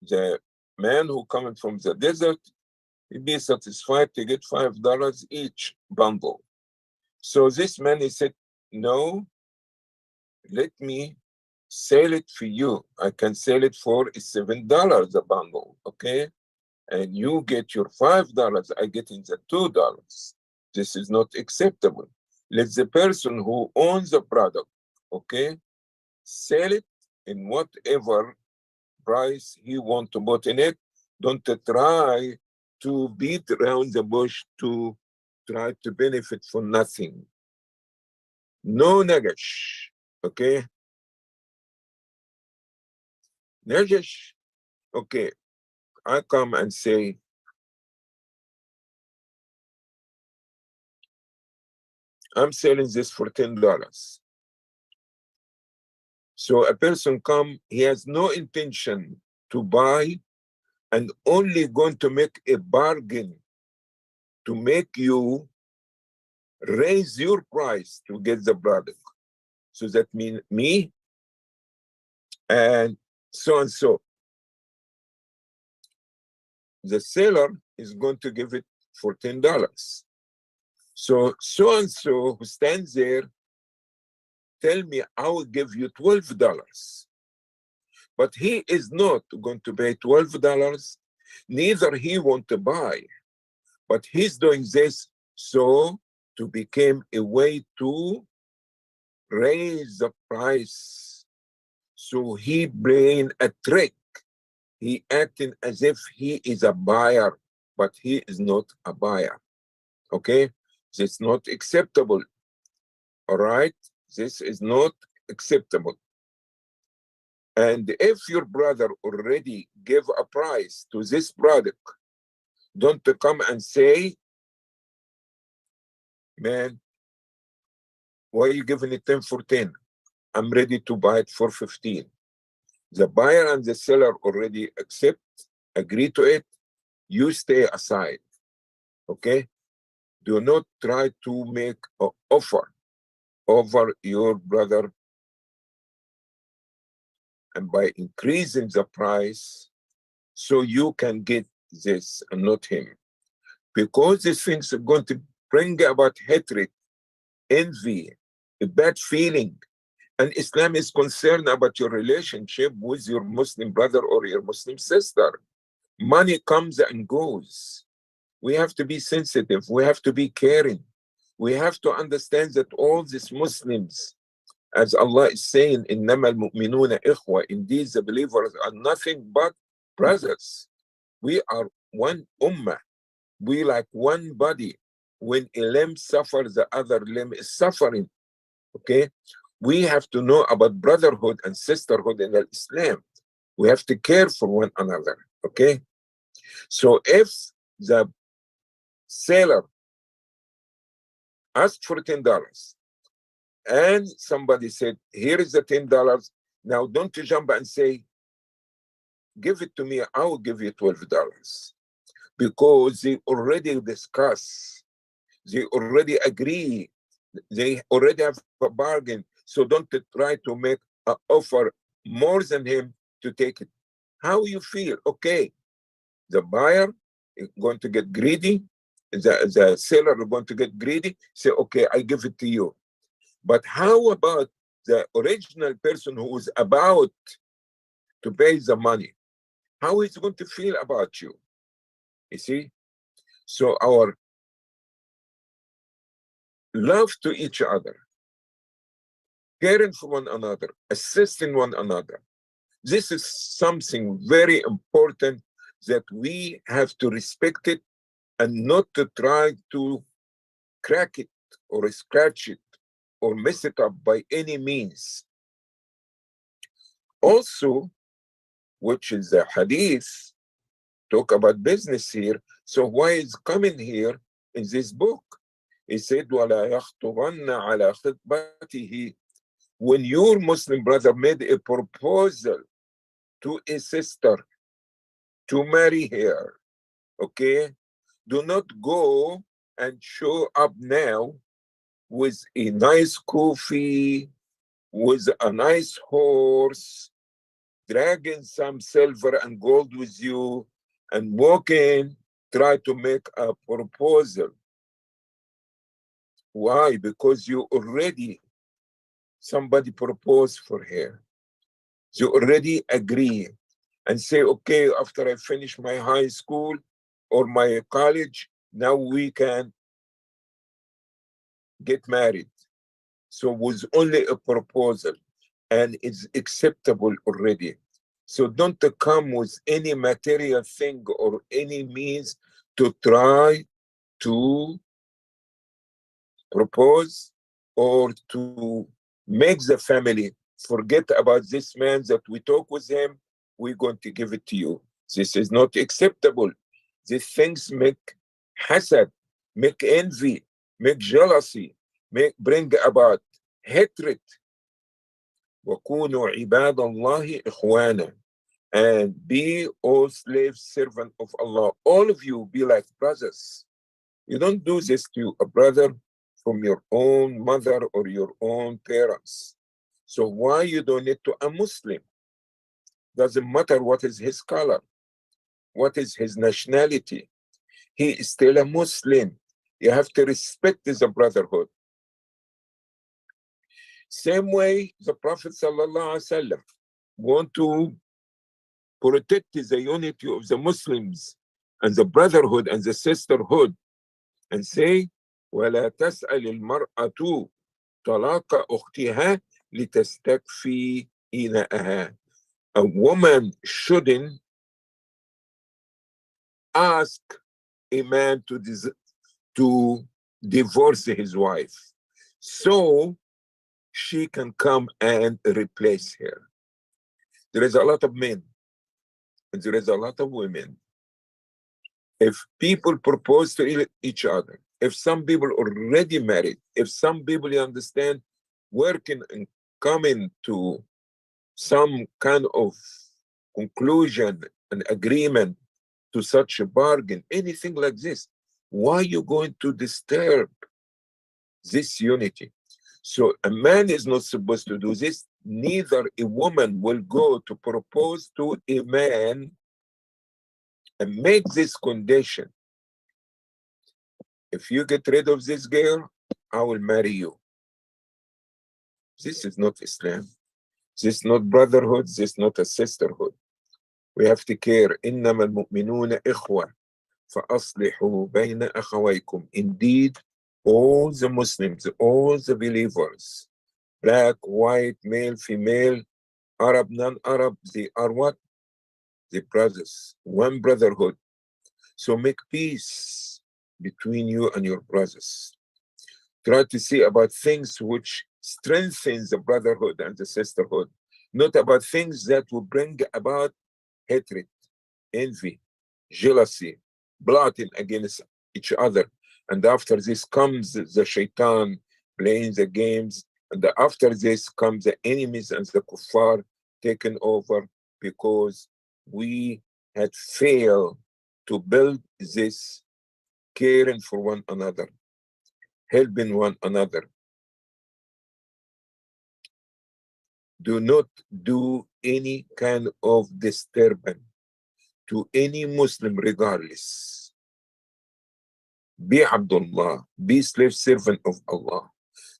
the man who coming from the desert will be satisfied to get $5 each bundle. So this man, he said, no, let me sell it for you. I can sell it for $7 a bundle, okay? And you get your $5, I get in the $2. This is not acceptable. Let the person who owns the product, okay, sell it in whatever price he want to put in it. Don't try to beat around the bush to try to benefit from nothing. No negash, okay? Negash, okay. I come and say, I'm selling this for $10. So a person come, he has no intention to buy and only going to make a bargain to make you raise your price to get the product. So that means me and so. The seller is going to give it for $10. So who stands there, tell me I will give you $12. But he is not going to pay $12, neither he want to buy. But he's doing this so to become a way to raise the price. So he playing a trick. He acting as if he is a buyer, but he is not a buyer. Okay? This is not acceptable. All right? This is not acceptable. And if your brother already gave a price to this product, don't come and say, man, why are you giving it 10 for 10? I'm ready to buy it for 15. The buyer and the seller already agree to it. You stay aside, okay? Do not try to make an offer over your brother. And by increasing the price, so you can get this and not him. Because these things are going to bring about hatred, envy, a bad feeling. And Islam is concerned about your relationship with your Muslim brother or your Muslim sister. Money comes and goes. We have to be sensitive. We have to be caring. We have to understand that all these Muslims, as Allah is saying, إِنَّمَا الْمُؤْمِنُونَ إِخْوَةً, indeed the believers are nothing but brothers. We are one ummah. We like one body. When a limb suffers, the other limb is suffering. Okay? We have to know about brotherhood and sisterhood in Islam. We have to care for one another. Okay? So if the seller asked for $10 and somebody said, here is the $10, now don't you jump and say, give it to me, I will give you $12. Because they already discuss, they already agree, they already have a bargain. So don't try to make an offer more than him to take it. How you feel? Okay, the buyer is going to get greedy, the seller is going to get greedy, say, okay, I give it to you. But how about the original person who is about to pay the money? How is he going to feel about you? You see? So our love to each other, caring for one another, assisting one another, this is something very important that we have to respect it and not to try to crack it or scratch it or mess it up by any means. Also, which is the Hadith, talk about business here. So why is coming here in this book? He said, وَلَا يَخْطُبَنَّ عَلَى خِطْبَتِهِ. When your Muslim brother made a proposal to a sister to marry her, okay, do not go and show up now with a nice coffee, with a nice horse, dragging some silver and gold with you, and walk in, try to make a proposal. Why? Because you already, somebody proposed for her. You already agree and say, okay, after I finish my high school or my college, now we can get married. So it was only a proposal and it's acceptable already. So don't come with any material thing or any means to try to propose or to make the family forget about this man that we talk with him, we're going to give it to you. This is not acceptable. These things make hasad, make envy, make jealousy, bring about hatred. وَكُونُوا عِبَادَ اللَّهِ إِخْوَانًا. And be all slave servant of Allah. All of you be like brothers. You don't do this to a brother from your own mother or your own parents. So why you do it to a Muslim? Doesn't matter what is his color, what is his nationality. He is still a Muslim. You have to respect the brotherhood. Same way the Prophet ﷺ want to protect the unity of the Muslims and the brotherhood and the sisterhood and say, وَلَا تَسْأَلِ الْمَرْأَةُ طَلَاقَ أُخْتِهَا لِتَسْتَكْفِي إِنَاءَهَا. A woman shouldn't ask a man to divorce his wife so she can come and replace her. There is a lot of men and there is a lot of women. If people propose to each other, if some people already married, if some people, you understand, working and coming to some kind of conclusion and agreement to such a bargain, anything like this, why are you going to disturb this unity? So a man is not supposed to do this. Neither a woman will go to propose to a man and make this condition. If you get rid of this girl, I will marry you. This is not Islam. This is not brotherhood. This is not a sisterhood. We have to care. إنما المؤمنون إخوة فأصلحوا بين أخويكم. Indeed, all the Muslims, all the believers, black, white, male, female, Arab, non-Arab, they are what? The brothers, one brotherhood. So make peace between you and your brothers. Try to see about things which strengthens the brotherhood and the sisterhood, not about things that will bring about hatred, envy, jealousy, plotting against each other. And after this comes the shaitan playing the games, and after this comes the enemies and the kuffar taken over because we had failed to build this caring for one another, helping one another. Do not do any kind of disturbance to any Muslim regardless. Be Abdullah, be slave servant of Allah.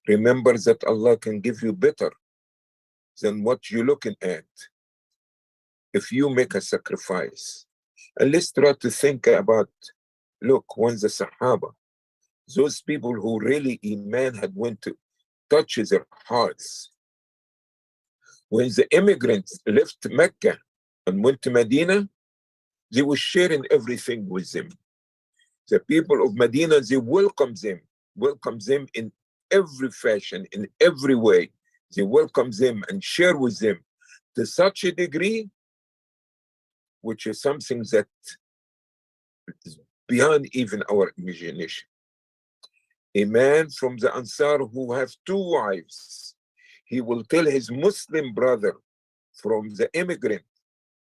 Remember that Allah can give you better than what you're looking at if you make a sacrifice. And let's try to think about, look, when the Sahaba, those people who really Iman had went to touch their hearts, when the immigrants left Mecca and went to Medina, they were sharing everything with them. The people of Medina, they welcome them in every fashion, in every way. They welcome them and share with them to such a degree, which is something that It is beyond even our imagination. A man from the Ansar who have 2 wives, he will tell his Muslim brother from the immigrant,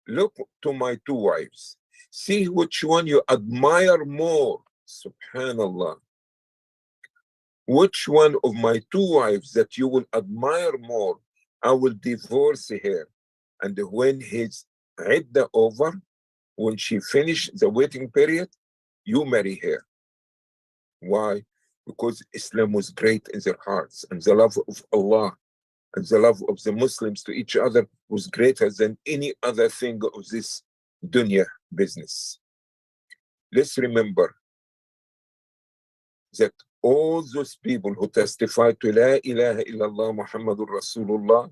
look to my 2 wives. See which one you admire more. Subhanallah. Which one of my 2 wives that you will admire more, I will divorce her. And when his idda over, when she finished the waiting period, you marry her. Why? Because Islam was great in their hearts, and the love of Allah and the love of the Muslims to each other was greater than any other thing of this dunya business. Let's remember that all those people who testify to La ilaha illallah Muhammadur Rasulullah,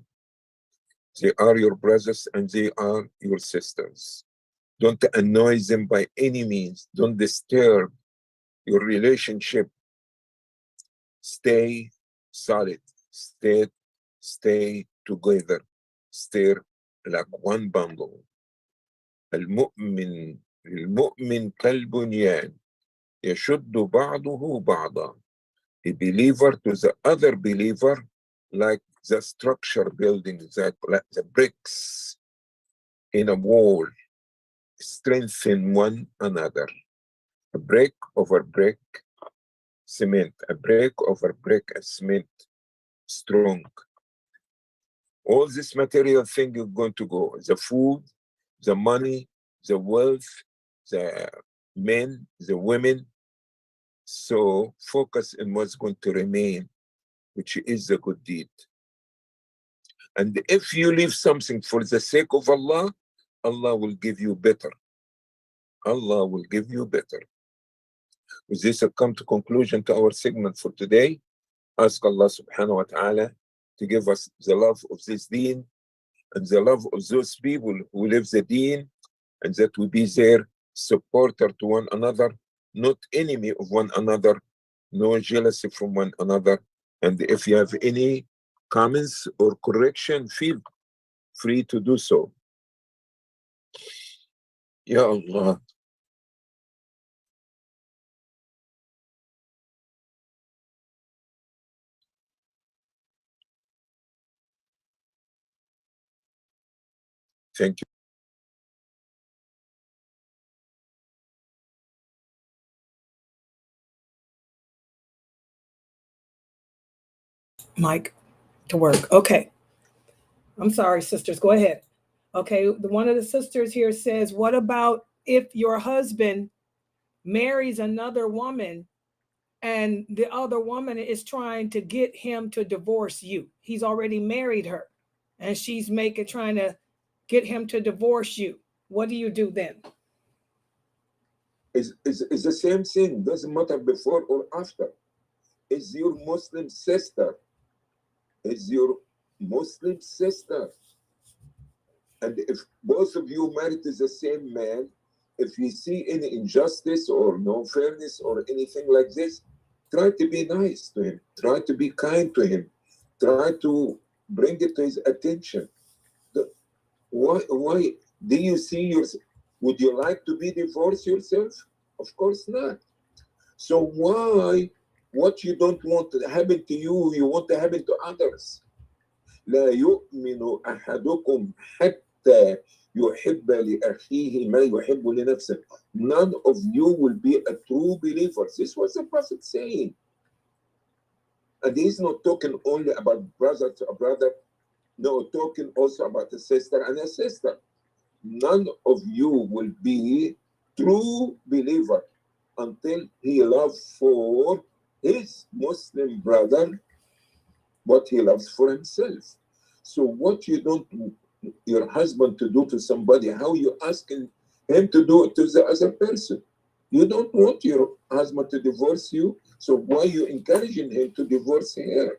they are your brothers and they are your sisters. Don't annoy them by any means. Don't disturb your relationship. Stay solid. Stay together. Stay like one bundle. المؤمن كالبنيان يشد بعضه بعضا. A believer to the other believer like the structure building, like the bricks in a wall, strengthen one another. A brick over brick, cement. A brick over brick, cement, strong. All this material thing is going to go. The food, the money, the wealth, the men, the women. So focus on what's going to remain, which is the good deed. And if you leave something for the sake of Allah, Allah will give you better. Allah will give you better. With this, I come to conclusion to our segment for today. Ask Allah subhanahu wa ta'ala to give us the love of this deen and the love of those people who live the deen, and that we be their supporter to one another, not enemy of one another, no jealousy from one another. And if you have any comments or correction, feel free to do so. Ya Allah. Thank you. Mic to work. Okay. I'm sorry, sisters. Go ahead. Okay. One of the sisters here says, what about if your husband marries another woman and the other woman is trying to get him to divorce you? He's already married her and she's trying to get him to divorce you. What do you do then? It's the same thing. Doesn't matter before or after. Is your Muslim sister. Is your Muslim sister. And if both of you married to the same man, if you see any injustice or no fairness or anything like this, try to be nice to him. Try to be kind to him. Try to bring it to his attention. Why do you see yourself? Would you like to be divorced yourself? Of course not. So why, what you don't want to happen to you, you want to happen to others? لا يؤمن أحدكم حتى يحب لأخيه ما يحب لنفسه. None of you will be a true believer. This was the Prophet saying. And he's not talking only about brother to a brother, no, talking also about a sister and a sister. None of you will be true believer until he loves for his Muslim brother what he loves for himself. So what you don't your husband to do to somebody, how you asking him to do it to the other person? You don't want your husband to divorce you, so why are you encouraging him to divorce her?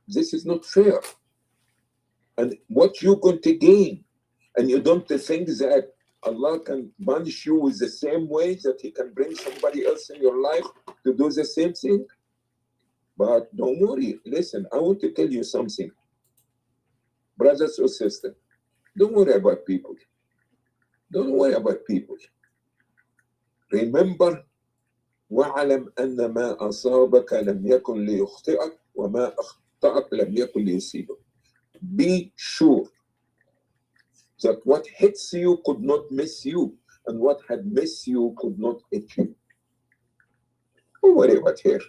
This is not fair. And what you're going to gain, and you don't think that Allah can punish you with the same way that he can bring somebody else in your life to do the same thing? But don't worry. Listen, I want to tell you something. Brothers or sisters, don't worry about people. Don't worry about people. Remember, وَعَلَمْ أَنَّ مَا أَصَابَكَ لَمْ يَكُنْ لِيُخْطِئَكَ وَمَا أَخْطَأَكَ لَمْ يَكُنْ لِيُصِيبَكَ. Be sure that what hits you could not miss you, and what had missed you could not hit you. Don't worry about her.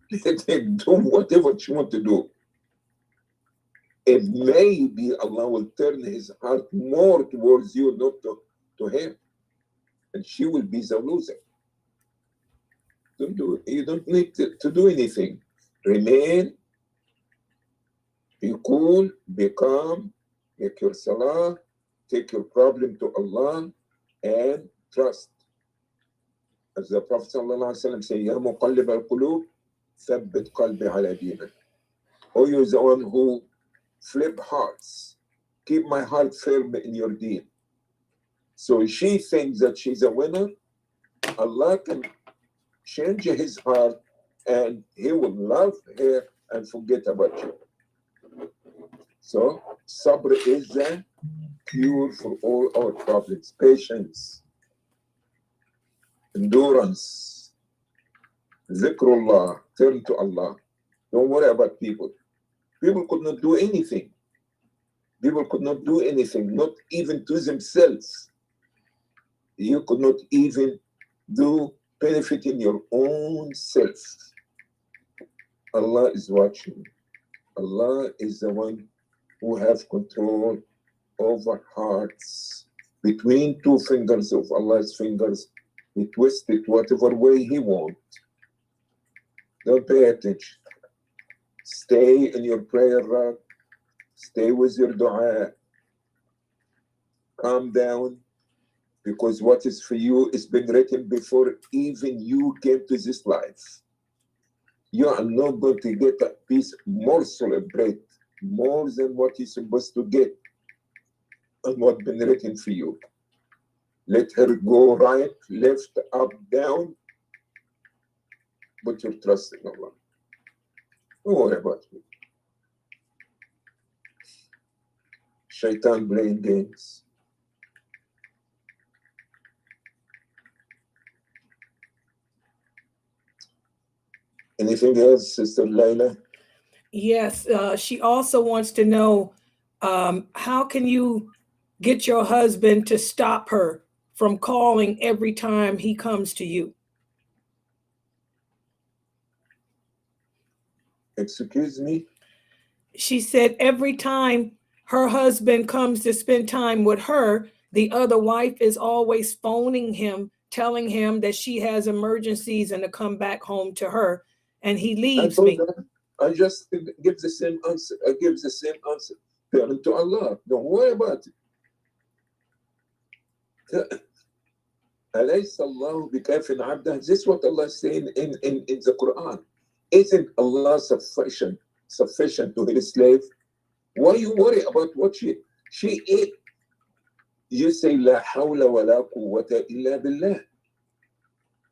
Do whatever she wants to do. It may be Allah will turn his heart more towards you, not to her, and she will be the loser. Don't do it. You don't need to do anything. Remain, be cool, be calm, make your salah, take your problem to Allah, and trust. As the Prophet ﷺ said, يَا مُقَلِّبَ الْقُلُوبِ ثَبِّتْ قَلْبِي عَلَى دِينِكَ. Oh, you're the one who flip hearts. Keep my heart firm in your deen. So she thinks that she's a winner. Allah can change his heart and he will love her and forget about you. So sabr is the cure for all our problems. Patience, endurance, zikrullah, turn to Allah. Don't worry about people. People could not do anything. People could not do anything, not even to themselves. You could not even do benefit in your own self. Allah is watching. Allah is the one who has control over hearts. Between two fingers of Allah's fingers, He twists it whatever way He wants. Don't pay attention. Stay in your prayer rug. Stay with your dua. Calm down, because what is for you is been written before even you came to this life. You are not going to get a piece morsel of bread, more than what you're supposed to get and what's been written for you. Let her go right, left, up, down. Put your trust in Allah. Don't worry about me. Shaitan playing games. Anything else, Sister Layla? Yes, she also wants to know, how can you get your husband to stop her from calling every time he comes to you? Excuse me? She said every time her husband comes to spend time with her, the other wife is always phoning him, telling him that she has emergencies and to come back home to her, and he leaves me. I just give the same answer. I give the same answer. Turn to Allah. Don't worry about it. أليس الله بكاف عبده? This is what Allah is saying in the Quran. Isn't Allah sufficient to his slave? Why you worry about what she ate? You say لا حول ولا قوة إلا بالله.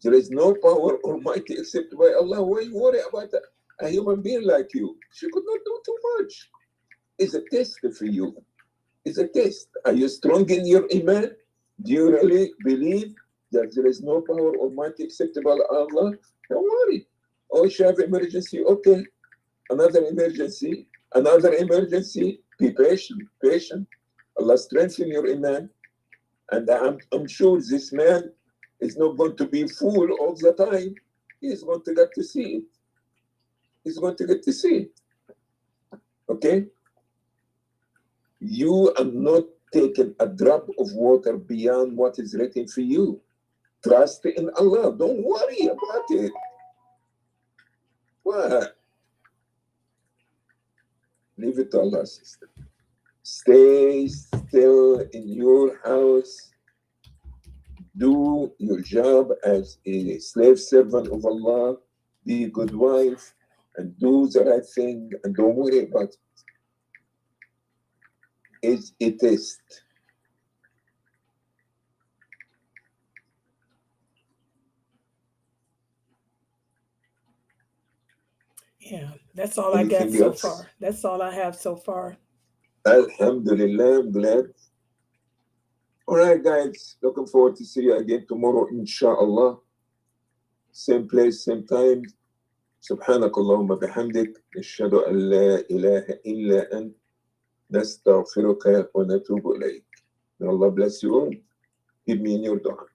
There is no power or might except by Allah. Why you worry about a human being like you? She could not do too much. It's a test for you. It's a test. Are you strong in your iman? Do you really believe that there is no power or might except by Allah? Don't worry. Oh, she have emergency. Okay. Another emergency. Another emergency. Be patient. Allah strengthen your iman. And I'm sure this man is not going to be fool all the time. He's going to get to see it. He's going to get to see it. Okay? You are not taking a drop of water beyond what is written for you. Trust in Allah. Don't worry about it. What? Leave it to Allah, sister. Stay still in your house. Do your job as a slave servant of Allah. Be a good wife and do the right thing and don't worry about it. It's a test. Yeah, that's all Anything I got so else? far. That's all I have so far. Alhamdulillah, I'm glad. All right, guys. Looking forward to see you again tomorrow, inshallah. Same place, same time. سبحانك اللهم بحمدك نشهد أن لا إله إلا أنت نستغفرك ونتوب إليك. May Allah bless you all. Give me in your dua.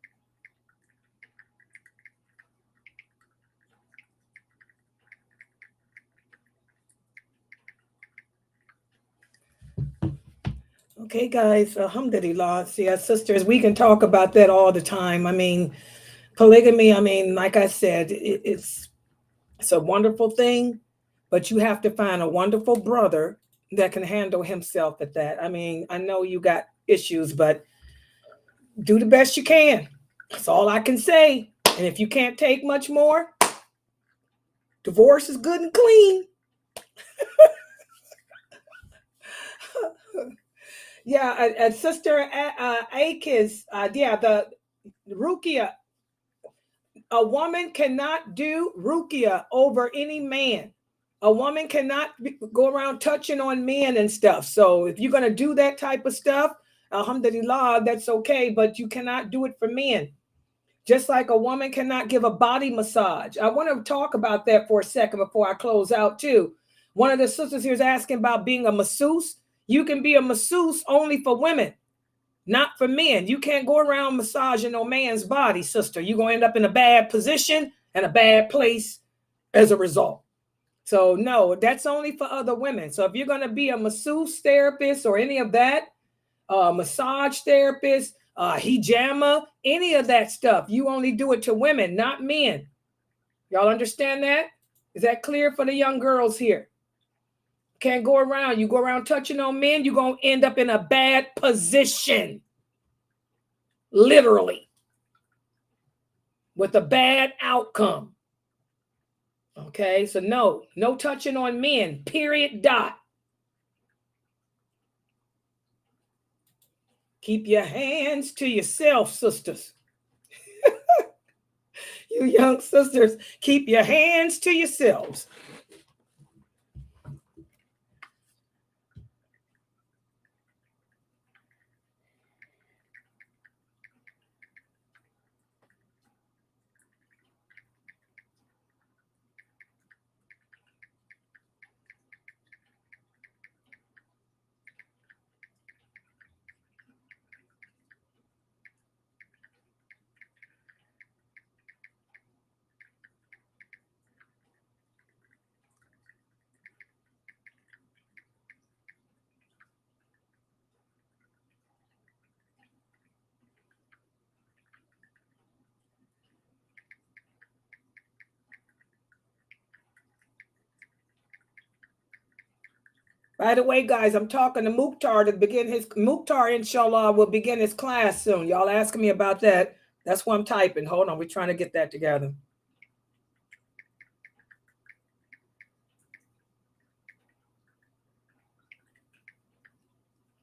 Okay, guys, alhamdulillah. See, as sisters, we can talk about that all the time. I mean, polygamy, I mean, like I said, it's a wonderful thing, but you have to find a wonderful brother that can handle himself at that. I mean, I know you got issues, but do the best you can. That's all I can say. And if you can't take much more, divorce is good and clean. Yeah, Sister Akis, the Rukia, a woman cannot do Rukia over any man. A woman cannot go around touching on men and stuff. So if you're going to do that type of stuff, alhamdulillah, that's okay, but you cannot do it for men. Just like a woman cannot give a body massage. I want to talk about that for a second before I close out too. One of the sisters here is asking about being a masseuse. You can be a masseuse only for women, not for men. You can't go around massaging no man's body, sister. You're going to end up in a bad position and a bad place as a result. So no, that's only for other women. So if you're going to be a masseuse therapist or any of that, massage therapist, hijama, any of that stuff, you only do it to women, not men. Y'all understand that? Is that clear for the young girls here? Can't go around. You go around touching on men, you're going to end up in a bad position. Literally. With a bad outcome. Okay, so no touching on men, period, dot. Keep your hands to yourself, sisters. You young sisters, keep your hands to yourselves. By the way, guys, I'm talking to Mukhtar to begin his Mukhtar, inshallah, will begin his class soon. Y'all asking me about that. That's what I'm typing. Hold on, we're trying to get that together.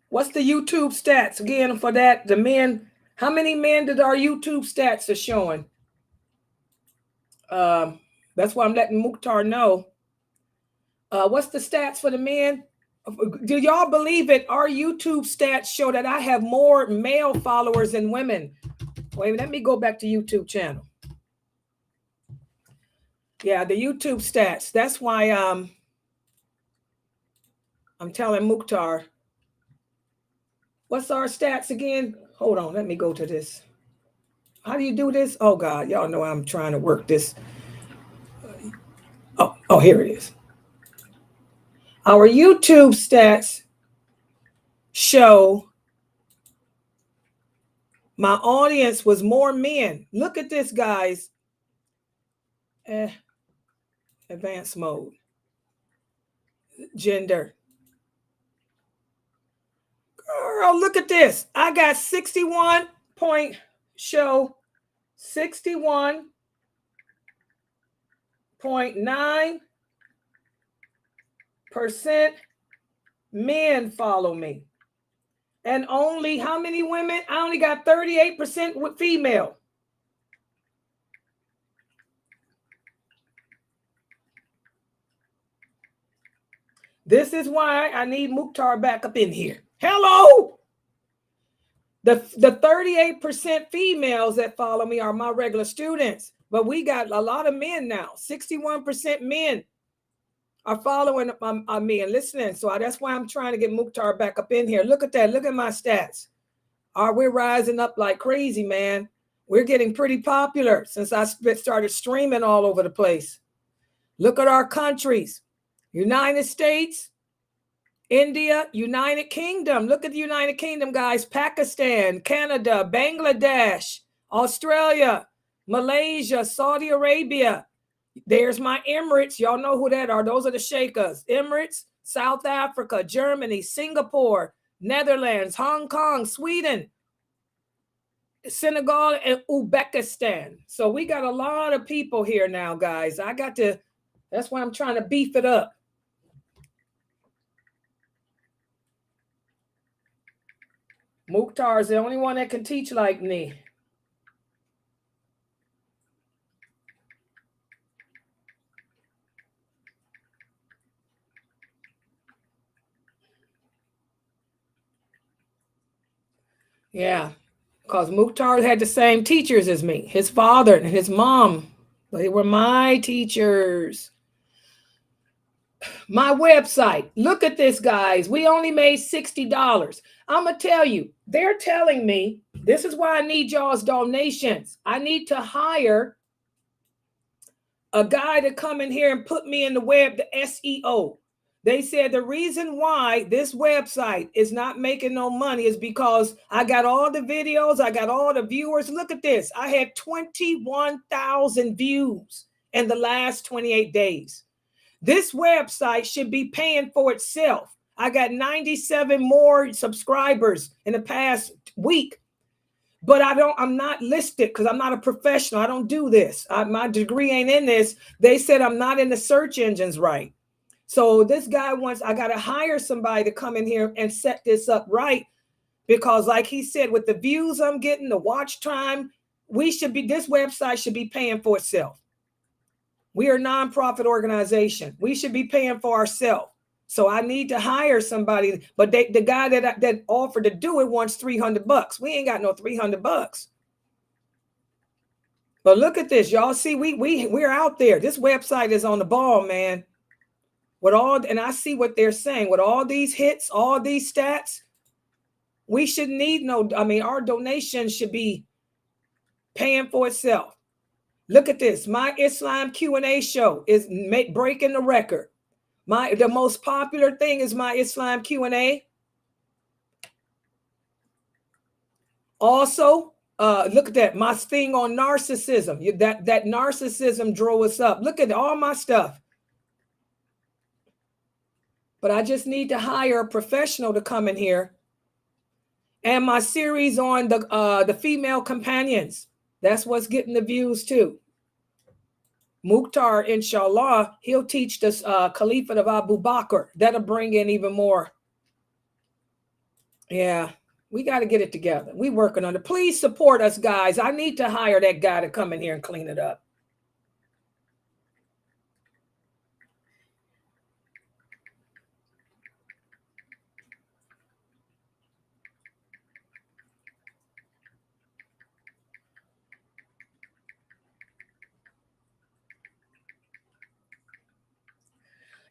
What's the YouTube stats again for that? The men, how many men did our YouTube stats are showing? That's why I'm letting Mukhtar know. What's the stats for the men? Do y'all believe it? Our YouTube stats show that I have more male followers than women. Wait, let me go back to YouTube channel. Yeah, the YouTube stats. That's why I'm telling Mukhtar. What's our stats again? Hold on, let me go to this. How do you do this? Oh God, y'all know I'm trying to work this. Oh, here it is. Our YouTube stats show my audience was more men. Look at this, guys. Advanced mode. Gender. Girl, look at this. I got 61.9% men follow me. And only how many women? I only got 38% with female. This is why I need Mukhtar back up in here. Hello. The 38% females that follow me are my regular students, but we got a lot of men now. 61% men are following me and listening. So that's why I'm trying to get Mukhtar back up in here. Look at that. Look at my stats. We're rising up like crazy, man. We're getting pretty popular since I started streaming all over the place. Look at our countries. United States, India, United Kingdom. Look at the United Kingdom, guys. Pakistan, Canada, Bangladesh, Australia, Malaysia, Saudi Arabia. There's my Emirates. Y'all know who that are. Those are the Sheikhs. Emirates, South Africa, Germany, Singapore, Netherlands, Hong Kong, Sweden, Senegal, and Uzbekistan. So we got a lot of people here now, guys. That's why I'm trying to beef it up. Mukhtar is the only one that can teach like me. Yeah, because Mukhtar had the same teachers as me, his father and his mom. They were my teachers. My website. Look at this, guys. We only made $60. I'm going to tell you, they're telling me, this is why I need y'all's donations. I need to hire a guy to come in here and put me in the web, the SEO. They said the reason why this website is not making no money is because I got all the videos, I got all the viewers. Look at this. I had 21,000 views in the last 28 days. This website should be paying for itself. I got 97 more subscribers in the past week, but I'm not listed because I'm not a professional. I don't do this. My degree ain't in this. They said I'm not in the search engines right. So this guy I got to hire somebody to come in here and set this up right. Because like he said, with the views I'm getting, the watch time, this website should be paying for itself. We are a nonprofit organization. We should be paying for ourselves. So I need to hire somebody, but the guy that offered to do it wants $300. We ain't got no $300. But look at this, y'all see, we're out there. This website is on the ball, man. And I see what they're saying with all these hits, all these stats. We should need our donation should be paying for itself. Look at this. My Islam Q&A show is breaking the record. The most popular thing is my Islam Q&A. Also, look at that. My thing on narcissism. That narcissism drove us up. Look at all my stuff. But I just need to hire a professional to come in here. And my series on the female companions. That's what's getting the views too. Mukhtar, inshallah, he'll teach this Caliphate of Abu Bakr. That'll bring in even more. Yeah, we got to get it together. We working on it. Please support us, guys. I need to hire that guy to come in here and clean it up.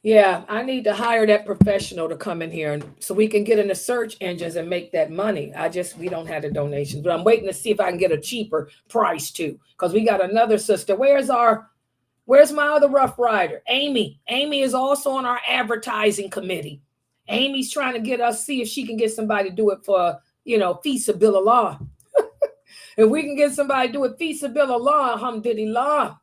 Yeah, I need to hire that professional to come in here so we can get in the search engines and make that money. We don't have the donations, but I'm waiting to see if I can get a cheaper price too. Because we got another sister. Where's my other Rough Rider? Amy. Amy is also on our advertising committee. Amy's trying to get us, see if she can get somebody to do it for, fi sabilillah. If we can get somebody to do it fi sabilillah, alhamdulillah.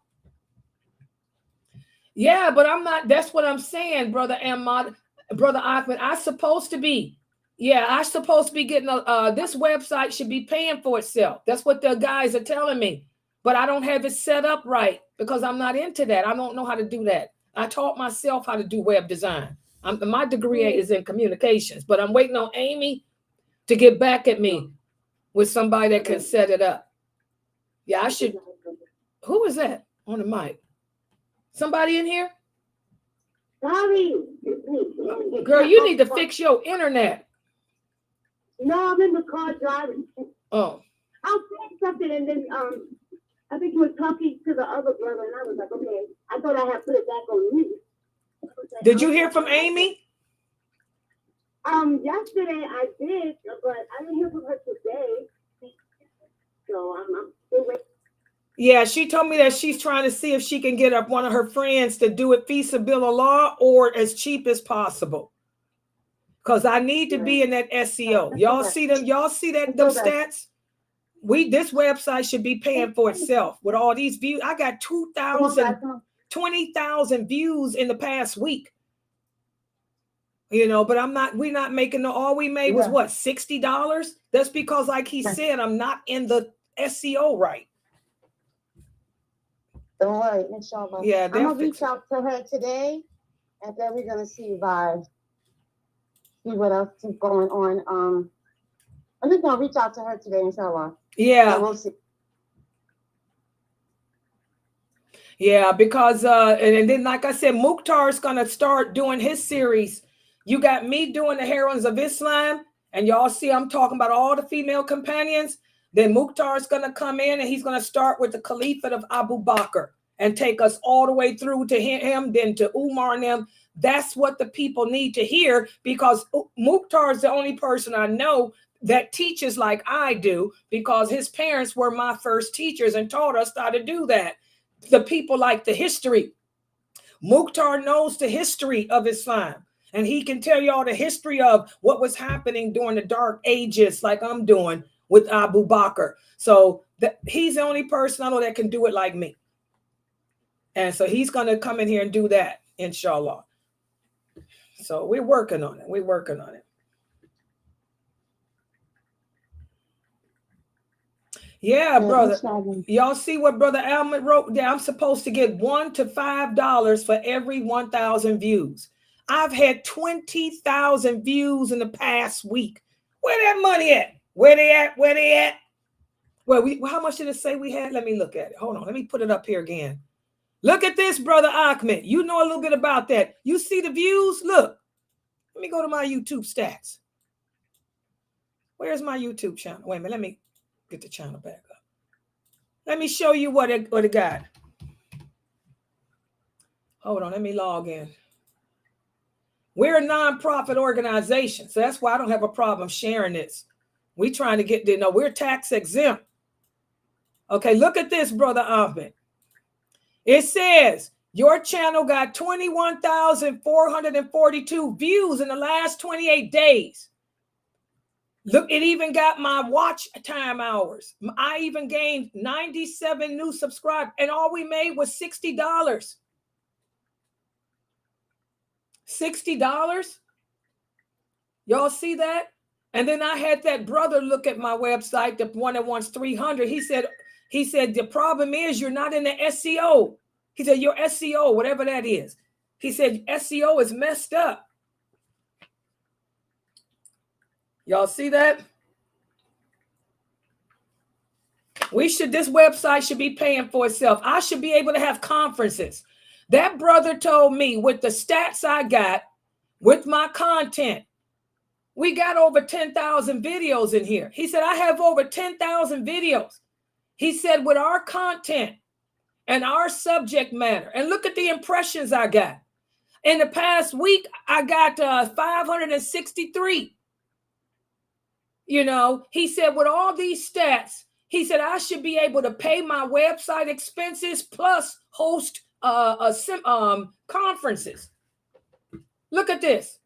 Yeah, but I'm not. That's what I'm saying, Brother Ahmad, Brother Ahmed. I'm supposed to be getting this website should be paying for itself. That's what the guys are telling me. But I don't have it set up right because I'm not into that. I don't know how to do that. I taught myself how to do web design. My degree is in communications, but I'm waiting on Amy to get back at me with somebody that can set it up. Yeah, I should. Who is that on the mic? Somebody in here? Girl, you need to fix your internet. No, I'm in the car driving. Oh. I'll say something and then I think you were talking to the other brother and I was like, okay, I thought I had put it back on you. Did you hear from Amy? Yesterday I did, but I didn't hear from her today. So I'm still waiting. Yeah, she told me that she's trying to see if she can get up one of her friends to do it feasibility or as cheap as possible. Because I need to be in that SEO. Y'all see them? Y'all see that those stats? This website should be paying for itself with all these views. I got 20,000 views in the past week. You know, but we're not making all we made was what, $60? That's because, like he said, I'm not in the SEO right. Don't worry, inshallah. Yeah, I'm gonna reach out to her today, and then we're gonna see what else is going on. I'm just gonna reach out to her today, inshallah. Yeah. So we'll see. Yeah, because and then like I said, Mukhtar is gonna start doing his series. You got me doing the Heroines of Islam, and y'all see I'm talking about all the female companions. Then Mukhtar is gonna come in and he's gonna start with the Caliphate of Abu Bakr and take us all the way through to him, then to Umar and them. That's what the people need to hear, because Mukhtar is the only person I know that teaches like I do, because his parents were my first teachers and taught us how to do that. The people like the history. Mukhtar knows the history of Islam, and he can tell you all the history of what was happening during the dark ages, like I'm doing with Abu Bakr. So he's the only person I know that can do it like me. And so he's going to come in here and do that, inshallah. So we're working on it. We're working on it. Yeah, brother. Y'all see what Brother Almond wrote there? I'm supposed to get $1 to $5 for every 1,000 views. I've had 20,000 views in the past week. Where that money at? Where they at? Where they at? Well, how much did it say we had? Let me look at it. Hold on. Let me put it up here again. Look at this, Brother Ahmed. You know a little bit about that. You see the views? Look. Let me go to my YouTube stats. Where's my YouTube channel? Wait a minute. Let me get the channel back up. Let me show you what it got. Hold on. Let me log in. We're a nonprofit organization, so that's why I don't have a problem sharing this. We're trying to get there. No, we're tax exempt. Okay, look at this, Brother Ahmed. It says your channel got 21,442 views in the last 28 days. Look, it even got my watch time hours. I even gained 97 new subscribers, and all we made was $60. $60? Y'all see that? And then I had that brother look at my website, the one that wants 300. He said, the problem is you're not in the SEO. He said, your SEO, whatever that is. He said, SEO is messed up. Y'all see that? This website should be paying for itself. I should be able to have conferences. That brother told me with the stats I got, with my content, we got over 10,000 videos in here. He said, I have over 10,000 videos. He said, with our content and our subject matter, and look at the impressions I got. In the past week, I got 563. You know, he said, with all these stats, he said, I should be able to pay my website expenses plus host conferences. Look at this.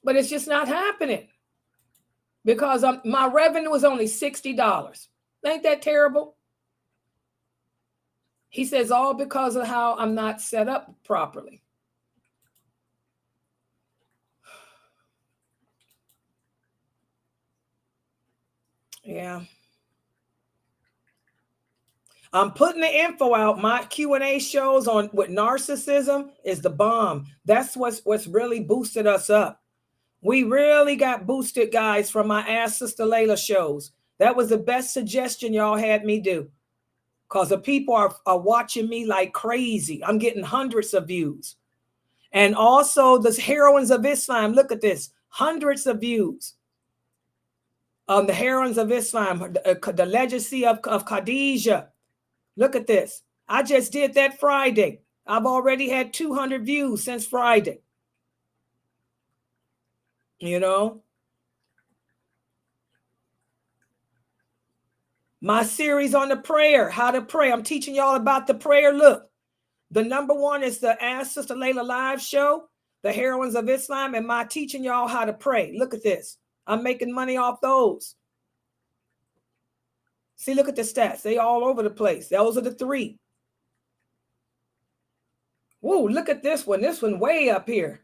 But it's just not happening because my revenue is only $60. Ain't that terrible? He says all because of how I'm not set up properly. Yeah. I'm putting the info out. My Q&A shows on with narcissism is the bomb. That's what's really boosted us up. We really got boosted, guys, from my Ask Sister Layla shows. That was the best suggestion y'all had me do. Because the people are watching me like crazy. I'm getting hundreds of views. And also the Heroines of Islam. Look at this. hundreds of views. The Heroines of Islam, the legacy of Khadijah. Look at this. I just did that Friday. I've already had 200 views since Friday. You know, my series on the prayer, how to pray. I'm teaching y'all about the prayer. Look, the number one is the Ask Sister Layla live show, the Heroines of Islam, and my teaching y'all how to pray. Look at this. I'm making money off those. See, look at the stats. They all over the place. Those are the three. Whoa, look at this one. This one way up here.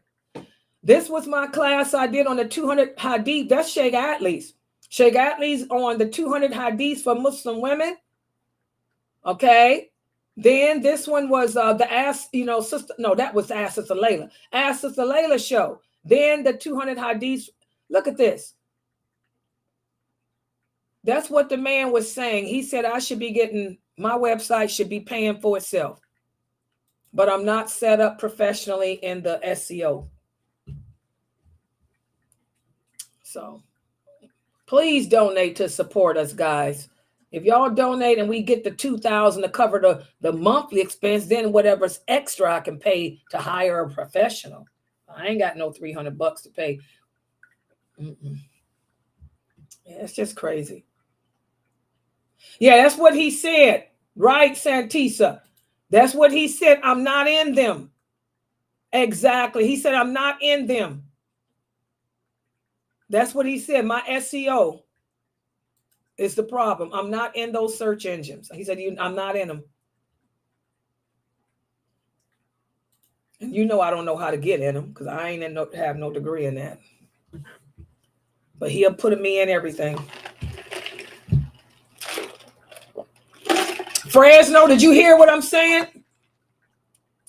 This was my class I did on the 200 Hadith. That's Sheikh Atlee's. Sheikh Atlee's on the 200 Hadiths for Muslim women. Okay. Then this one was the Ask, Sister. No, that was Ask Sister Layla. Ask Sister Layla show. Then the 200 Hadiths. Look at this. That's what the man was saying. He said, I should be getting, my website should be paying for itself. But I'm not set up professionally in the SEO. So please donate to support us, guys. If y'all donate and we get the $2,000 to cover the monthly expense, then whatever's extra I can pay to hire a professional. I ain't got no $300 to pay. Yeah, it's just crazy. Yeah, that's what he said. Right, Santisa? That's what he said. I'm not in them. Exactly. He said, I'm not in them. That's what he said. My SEO is the problem. I'm not in those search engines. He said, I'm not in them. And I don't know how to get in them because I ain't have no degree in that. But he'll put me in everything. Fresno, did you hear what I'm saying?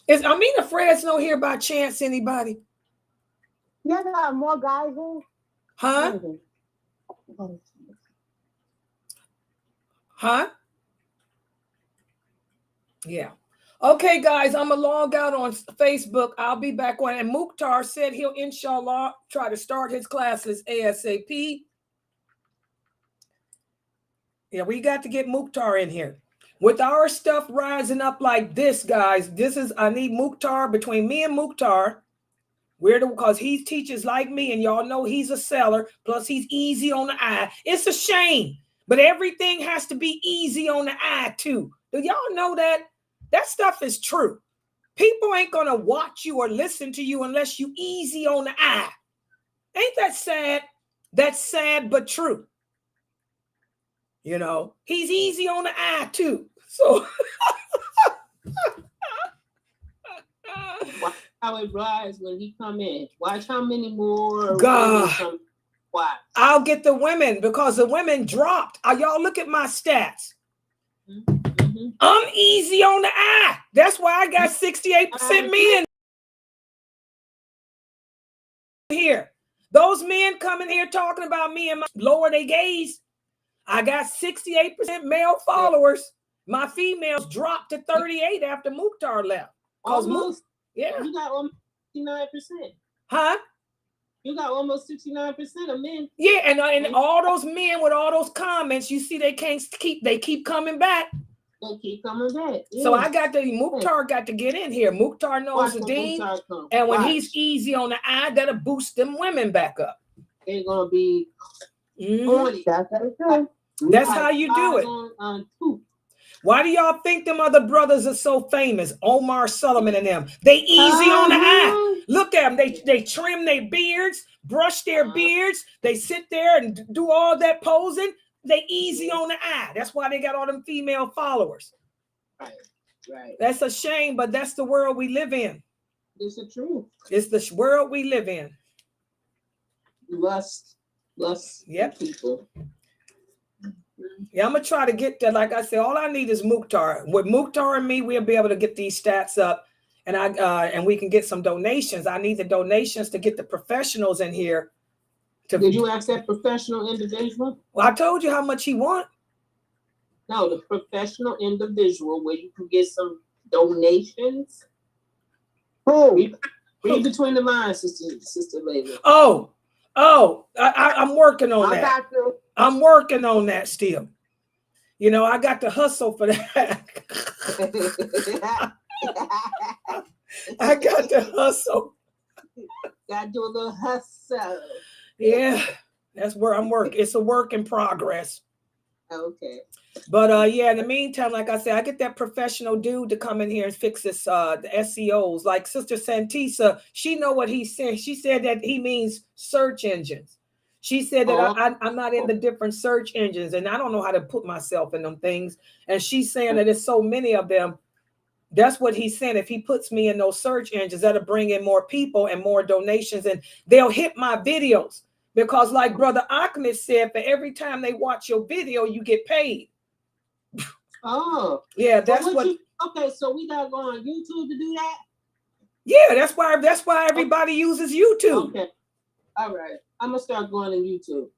Is Amina Fresno here by chance, anybody? Yeah, there are more guys in. Huh? Huh? Yeah. Okay, guys, I'm going to log out on Facebook. I'll be back on. And Mukhtar said he'll, inshallah, try to start his classes ASAP. Yeah, we got to get Mukhtar in here. With our stuff rising up like this, guys, I need Mukhtar, between me and Mukhtar. Because he teaches like me, and y'all know he's a seller. Plus, he's easy on the eye. It's a shame, but everything has to be easy on the eye, too. Do y'all know that? That stuff is true. People ain't going to watch you or listen to you unless you easy on the eye. Ain't that sad? That's sad, but true. He's easy on the eye, too. So watch how it rise when he come in. Watch how many more. God. Watch. I'll get the women because the women dropped. Y'all look at my stats. Mm-hmm. I'm easy on the eye. That's why I got 68% men here. Those men coming here talking about me and lower their gaze. I got 68% male followers. My females dropped to 38 after Mukhtar left. Almost. Yeah. You got almost 69%. Huh? You got almost 69% of men. Yeah, and all those men with all those comments, you see, they keep coming back. They keep coming back. Yeah. So Mukhtar got to get in here. Mukhtar knows the dean. And when he's easy on the eye, that'll boost them women back up. They're gonna be That's how you do it. Why do y'all think them other brothers are so famous? Omar Solomon and them. They easy on the eye. Look at them. They trim their beards, brush their beards. They sit there and do all that posing. They easy on the eye. That's why they got all them female followers. Right. That's a shame, but that's the world we live in. It's the truth. It's the world we live in. Lust yep. People. Yeah, I'm gonna try to get that. Like I said, all I need is Mukhtar. With Mukhtar and me, we'll be able to get these stats up, and we can get some donations. I need the donations to get the professionals in here. Did you ask that professional individual? Well, I told you how much he want. No, the professional individual where you can get some donations. Read between the lines, Sister Layla. Oh, Oh, I'm working on I that. got you. I'm working on that still. You know, I got to hustle for that. I got to hustle. Gotta do a little hustle. Yeah, that's where I'm working. It's a work in progress. Okay. But yeah, in the meantime, like I said, I get that professional dude to come in here and fix this the SEOs. Like Sister Santisa, she know what he said. She said that he means search engines. She said that I'm not in the different search engines, and I don't know how to put myself in them things. And she's saying that there's so many of them. That's what he's saying. If he puts me in those search engines, that'll bring in more people and more donations, and they'll hit my videos. Because like Brother Ahmed said, for every time they watch your video, you get paid. Oh. Yeah, that's what. Okay, so we gotta go on YouTube to do that? Yeah, that's why everybody uses YouTube. Okay. All right. I'm gonna start going on YouTube.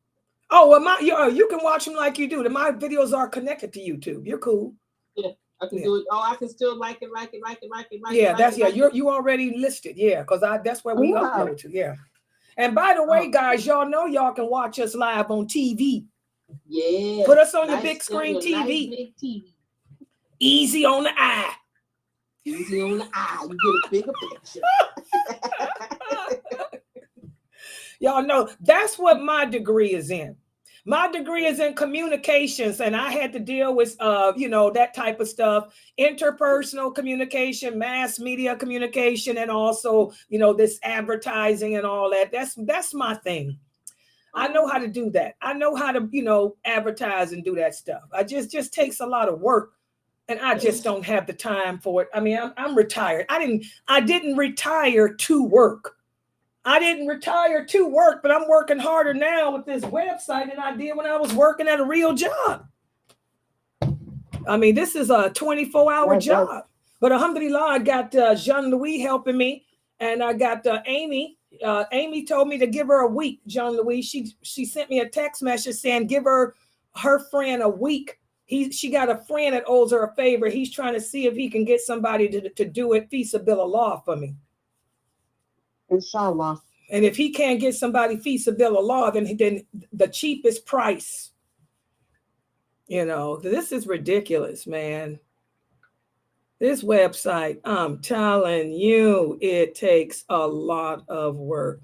Oh, well, you can watch them like you do. My videos are connected to YouTube. You're cool. Yeah, I can do it. Oh, I can still like it. Yeah, you already listed. Yeah, because that's where we upload to. Yeah. And by the way, guys, y'all know y'all can watch us live on TV. Yeah. Put us on your big screen TV. Nice big TV. Easy on the eye. Easy on the eye. You get a bigger picture. Y'all know that's what my degree is in. My degree is in communications, and I had to deal with, that type of stuff, interpersonal communication, mass media communication, and also, this advertising and all that. That's my thing. I know how to do that. I know how to, advertise and do that stuff. I just takes a lot of work, and I just don't have the time for it. I mean, I'm retired. I didn't retire to work. I didn't retire to work, but I'm working harder now with this website than I did when I was working at a real job. I mean, this is a 24-hour job. But alhamdulillah, I got Jean-Louis helping me, and I got Amy. Amy told me to give her a week, Jean-Louis. She sent me a text message saying give her friend a week. She got a friend that owes her a favor. He's trying to see if he can get somebody to do it fi sabilillah for me. Inshallah. And if he can't get somebody fi sabilillah, then the cheapest price. This is ridiculous, man. This website, I'm telling you, it takes a lot of work.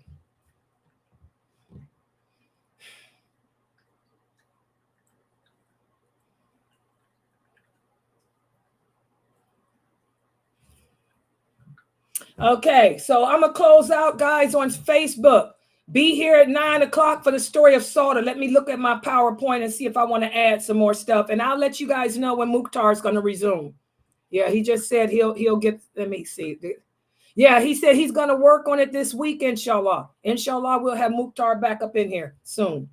Okay, so I'm going to close out, guys, on Facebook. Be here at 9 o'clock for the story of Sutra. Let me look at my PowerPoint and see if I want to add some more stuff. And I'll let you guys know when Mukhtar is going to resume. Yeah, he just said he'll get, let me see. Yeah, he said he's going to work on it this week, inshallah. Inshallah, we'll have Mukhtar back up in here soon.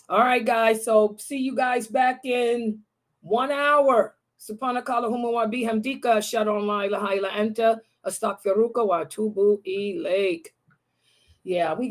All right, guys. So see you guys back in 1 hour. Subhanakallahumma wa bihamdika ashhadu an la ilaha illa anta astaghfiruka wa atubu ilayk. Yeah, we